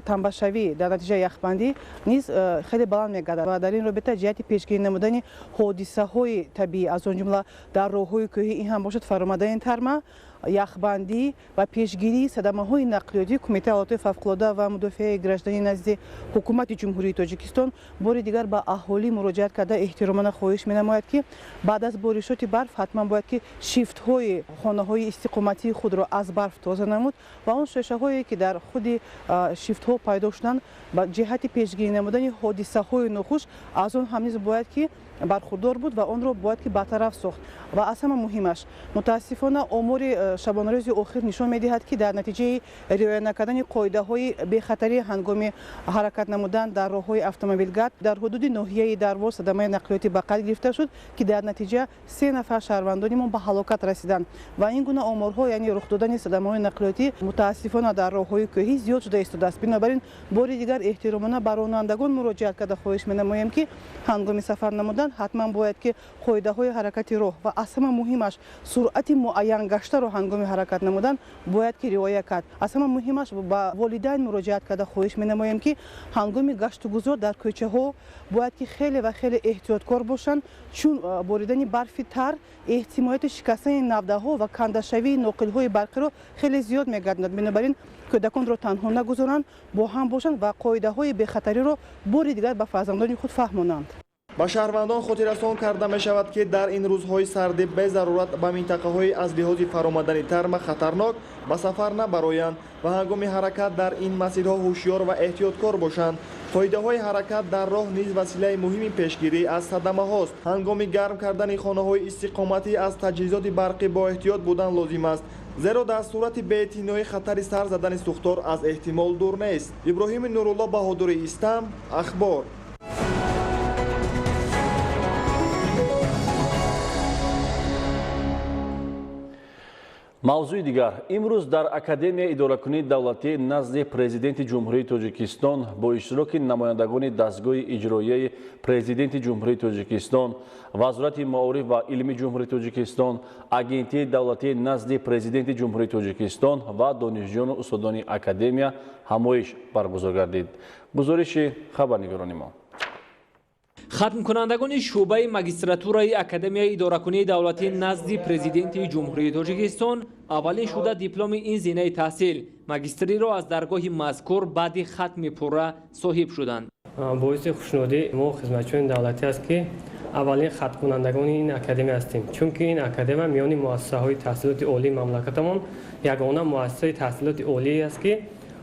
تنبشوی در نتیجه یخبندی نیز خیلی بلند می‌گردد و در این رابطه جهت پیشگیری نمودن حادثه‌های طبیعی از آن جمله در راه‌های کوهی این هم باشد فرآمده این ترمه یخبندی و پیشگیری صدمه‌های نقلیاتی کمیته حالات فوق‌العاده و مدافع گردشدنی نزد حکومت جمهوری تاجیکستان بار دیگر به اهالی مراجعت کرده احترامانه خواهش می‌نماید که بعد از بارشات برف حتما باید که شیفت‌های خانه‌های استقامتی خود را از برف تازه نمود و آن شیشه‌هایی که در خود شیفت‌ها پیدا شدند با جهت پیشگیری نمودن حادثه‌های ناخوش از آن هم نیز باید که برخوردار بود و آن را باید که برطرف ساخت و از همه مهمش متاسفانه امور شبانه روز اخیر نشان می‌دهد که در نتیجه رعایت نکردن قاعده‌های بی‌خطری هنگام حرکت نمودن در راه‌های اتومبیلگرد در حدود ناحیه درواز صدمه نقلیاتی به قید گرفته شد که در نتیجه 3 نفر شهروندانمان به هلاکت رسیدند و این گونه آمارها یعنی رخ دادن صدمه‌های نقلیاتی متاسفانه در راه‌های کوهی زیاد شده است. بنابراین بار دیگر احترامانه به رانندگان مراجعت کرده خواهش می‌نمایم که هنگام سفر نمودن حتما باید که قاعده‌های حرکت راه و از همه مهمش سرعت معین گشته را هنگام حرکت نمودن باید که رعایت کرد. از همه مهمش با والدین مراجعت کرده خواهش می‌نمایم که هنگام گشت و گذار در کوچه‌ها باید که خیلی و خیلی احتیاطکار باشند چون باریدن برف تر احتمالات شکستن نوده‌ها و کنده‌شوی ناقل‌های برقی را خیلی زیاد می‌گرداند. بنابراین کودکان را تنها نگذارند با هم باشند و قاعده‌های بی‌خطری را بار دیگر به فرزندان خود فهمانند. با شهروندان خاطررسان کرده می شود که در این روزهای سردی به ضرورت به منطقه‌های از لحاظ فرآمدن ترم خطرناک به سفر نبرایند و هنگام حرکت در این مسیرها هوشیار و احتیاطکار باشند. قاعده‌های حرکت در راه نیز وسیله مهمی پیشگیری از صدمه‌هاست. هنگام گرم کردن خانه‌های استقامتی از تجهیزات برقی با احتیاط بودن لازم است. زیرا در صورت بی‌اعتنایی خطر سر زدن سوختار از احتمال دور نیست. ابراهیم نورالله بهادری استم اخبار. мавзӯи дигар имрӯз дар академияи идоракунии давлатӣ назди президенти ҷумҳурии тоҷикистон бо иштироки намояндагони дастгоҳи иҷроияи президенти ҷумҳурии тоҷикистон вазорати маориф ва илми ҷумҳурии тоҷикистон агентии давлатии назди президенти ҷумҳурии тоҷикистон ва донишҷӯёну устодони академия ҳамоиш баргузор гардид. гузориши хабарнигорони мо. хатмкунандагони шӯъбаи магистратураи академияи идоракунии давлатӣ назди президенти ҷумҳурии тоҷикистон аввалин шуда дипломи ин зинаи таҳсил магистриро аз даргоҳи мазкур баъди хатми пурра соҳиб шуданд. боиси хушнудӣ мо хизматчиёни давлатӣ аст ки аввалин хатмкунандагони ин академия ҳастем, чунки ин академия миёни муассисаҳои таҳсилоти олии мамлакатамон ягона муассисаи таҳсилоти олие аст ки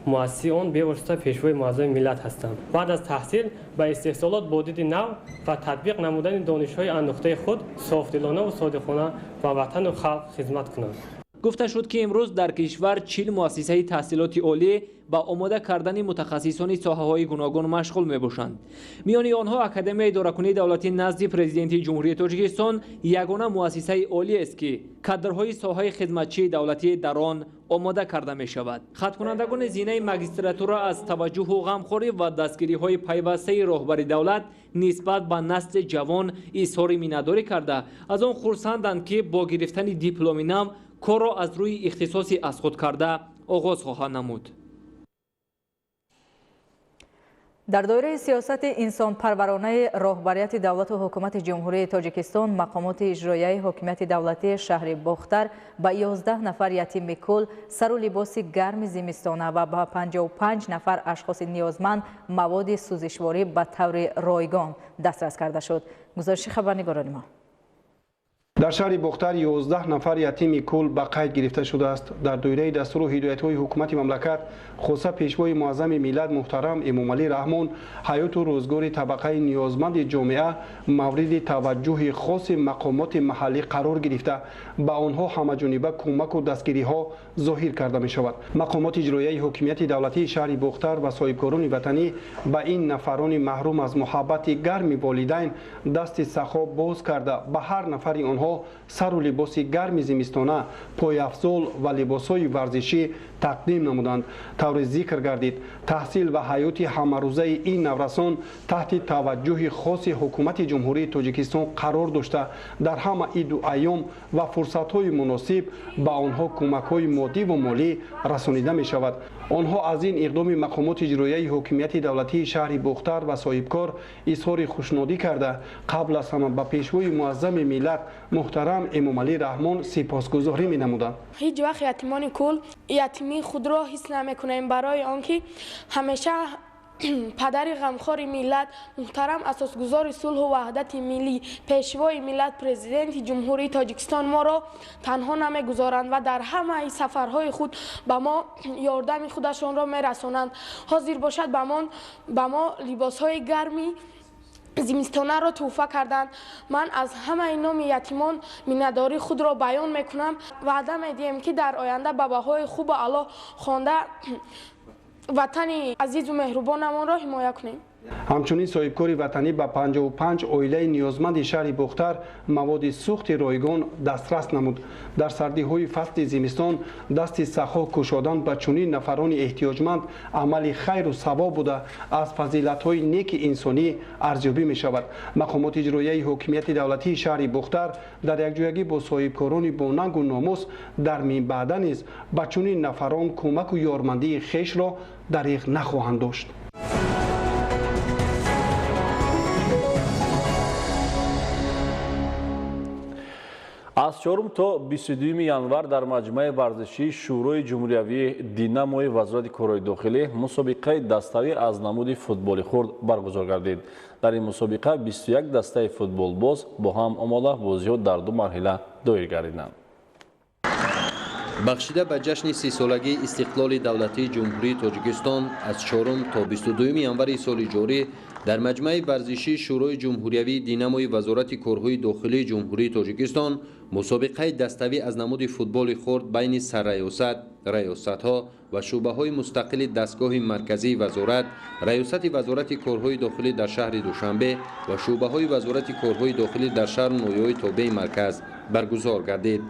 муассиси он бевосита пешвои муаззами миллат ҳастанд. баъд аз таҳсил ба истеҳсолот бо диди нав ва татбиқ намудани донишҳои андӯхтаи худ софдилона ва содиқона ба ватану халқ хизмат кунанд. гуфта шуд ки имрӯз дар кишвар 40 муассисаи таҳсилоти олӣ ба омода кардани мутахассисони соҳаҳои гуногун машғул мебошанд. миёни онҳо академияи идоракунии давлатӣ назди президенти ҷумҳурии тоҷикистон ягона муассисаи олиест ки кадрҳои соҳаи хизматчии давлатӣ дар он омода карда мешавад. хаткунандагони зинаи магистратура аз таваҷҷӯҳу ғамхорӣ ва дастгириҳои пайвастаи роҳбари давлат нисбат ба насли ҷавон изҳори миннатдорӣ карда аз он хурсанданд ки бо гирифтани дипломи нав корро аз рӯи ихтисоси аз худ карда оғоз хоҳанд намуд. дар доираи сиёсати инсонпарваронаи роҳбарияти давлату ҳукумати ҷумҳурии тоҷикистон мақомоти иҷроияи ҳокимияти давлатии шаҳри бохтар ба 11 нафар ятими кул сару либоси гарми зимистона ва ба 55 нафар ашхоси ниёзманд маводи сӯзишворӣ ба таври ройгон дастрас карда шуд. гузориши хабарнигорони мо. дар шаҳри бохтар 11 нафар ятими кул ба қайд гирифта шудааст. дар доираи дастуру ҳидоятҳои ҳукумати мамлакат хоса пешвои муаззами миллат муҳтарам эмомалӣ раҳмон ҳаёту рӯзгори табақаи ниёзманди ҷомеа мавриди таваҷҷӯҳи хоси мақомоти маҳаллӣ қарор гирифта ба онҳо ҳамаҷониба кӯмаку дастгириҳо зоҳир карда мешавад. мақомоти иҷроияи ҳокимияти давлатии шаҳри бохтар ва соҳибкорони ватанӣ ба ин нафарони маҳрум аз муҳаббати гарми волидайн дасти сахо боз карда ба ҳар нафари онҳо онҳо сару либоси гарми зимистона, пойафзол ва либосҳои варзишӣ тақдим намуданд. тавре зикр гардид, таҳсил ва ҳаёти ҳамарӯзаи ин наврасон таҳти таваҷҷӯҳи хоси ҳукумати ҷумҳурии Тоҷикистон қарор дошта, дар ҳама иду айём ва фурсатҳои муносиб ба онҳо кӯмакҳои моддӣ ва молӣ расонида мешавад. онҳо аз ин иқдоми мақомоти иҷроияи ҳокимияти давлатии шаҳри Бухтар ва соҳибкор изҳори хушнудӣ карда, қабл аз ҳама ба пешвои муаззами миллат муҳтарам Эмомалӣ Раҳмон сипосгузорӣ менамуданд. ҳеҷ вақт ятимони кул ятимӣ худро ҳис намекунем, барои он ки ҳамеша падари ғамхори миллат, муҳтарам асосгузори сулҳу ваҳдати миллӣ, пешвои миллат, президенти ҷумҳурии Тоҷикистон моро танҳо намегузоранд ва дар ҳамаи сафарҳои худ ба мо ёрдами худашонро мерасонанд. ҳозир бошад ба мо либосҳои гарми зимистонаро туҳфа карданд. ман аз ҳамаи номи ятимон миннатдории худро баён мекунам. ваъда медиҳем ки дар оянда ба баҳои хубу аъло хонда ватани азизу меҳрубонамонро ҳимоя кунем. ҳамчунин соҳибкори ватанӣ ба 55 оилаи ниёзманди шаҳри Бухтар маводи сӯхти ройгон дастрас намуд. дар сардиҳои фасли зимистон дасти сахо кушодан ба чунин нафарони эҳтиёҷманд амали хайру савоб буда аз фазилатҳои неки инсонӣ арзёбӣ мешавад. мақомоти иҷроияи ҳокимияти давлатии шаҳри Бухтар дар якҷоягӣ бо соҳибкорони бонангу номус дар минбаъда низ ба чунин нафарон кӯмаку ёрмандии хешро дариғ нахоҳанд дошт. аз 4 то 22 январ дар маҷмӯи варзишии шӯрои ҷумҳуриявии Динамои вазорати корҳои дохилӣ мусобиқаи dastavî аз намуди футболи хурд баргузор гардид. дар ин мусобиқа 21 дастаи футболбоз бо ҳам омода бозиҳо дар ду марҳила доир гардиданд. бахшида ба ҷашни 30-солагии истиқлоли давлатии ҷумҳурии Тоҷикистон аз 4 то 22 январи соли ҷорӣ дар маҷмӯи варзишии шӯрои ҷумҳуриявии Динамои вазорати корҳои дохилии ҷумҳурии Тоҷикистон мусобиқаи dastavî аз намуди футболи хурд байни сарраёсат, раёсатҳо ва шӯъбаҳои мустақили дастгоҳи марказии вазорат, раёсати вазорати корҳои дохилӣ дар шаҳри Душанбе ва шӯъбаҳои вазорати корҳои дохилӣ дар шаҳру ноҳияҳои Тобеи марказ баргузор гардид.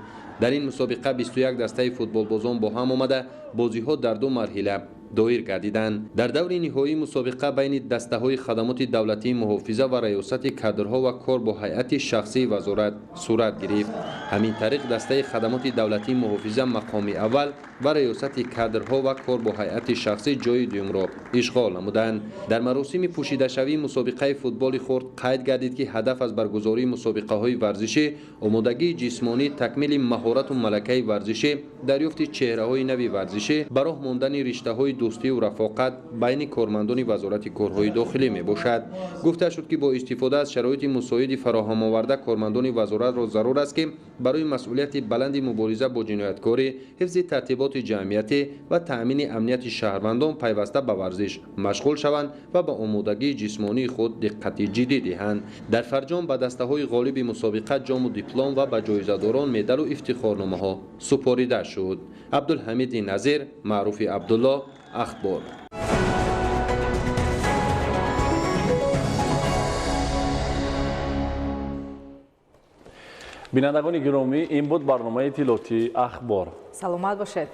дар ин мусобиқа 21 дастаи футболбозон бо ҳам омада бозиҳо дар ду марҳила доир гардиданд. дар даври ниҳоии мусобиқа байни дастаҳои хадамоти давлатии муҳофиза ва раёсати кадрҳо ва кор бо ҳайати шахсии вазорат сурат гирифт. ҳамин тариқ дастаи хадамоти давлатии муҳофиза мақоми аввал ва раёсати кадрҳо ва кор бо ҳайати шахсӣ ҷои дуюмро ишғол намуданд. дар маросими пӯшидашавии мусобиқаи футболи хурд қайд гардид ки ҳадаф аз баргузории мусобиқаҳои варзишӣ омодагии ҷисмонӣ, такмили маҳорату малакаи варзишӣ, дарёфти чеҳраҳои нави варзишӣ, ба роҳ мондани риштаҳои дӯстию рафоқат байни кормандони вазорати корҳои дохилӣ мебошад. гуфта шуд ки бо истифода аз шароити мусоиди фароҳамоварда кормандони вазоратро зарур аст ки барои масъулияти баланди мубориза бо ҷинояткорӣ, ҳифзи тартиботи ҷамъиятӣ ва таъмини амнияти шаҳрвандон пайваста ба варзиш машғул шаванд ва ба омодагии ҷисмонии худ диққати ҷиддӣ диҳанд. дар фарҷом ба дастаҳои ғолиби мусобиқа ҷому диплом ва ба ҷоизадорон медалу ифтихорномаҳо супорида шуд. абдулҳамиди назир, маъруфи абдулло, ахбор. бинандагони гиромӣ, ин буд барномаи иттилоъоти ахбор. саломат бошед.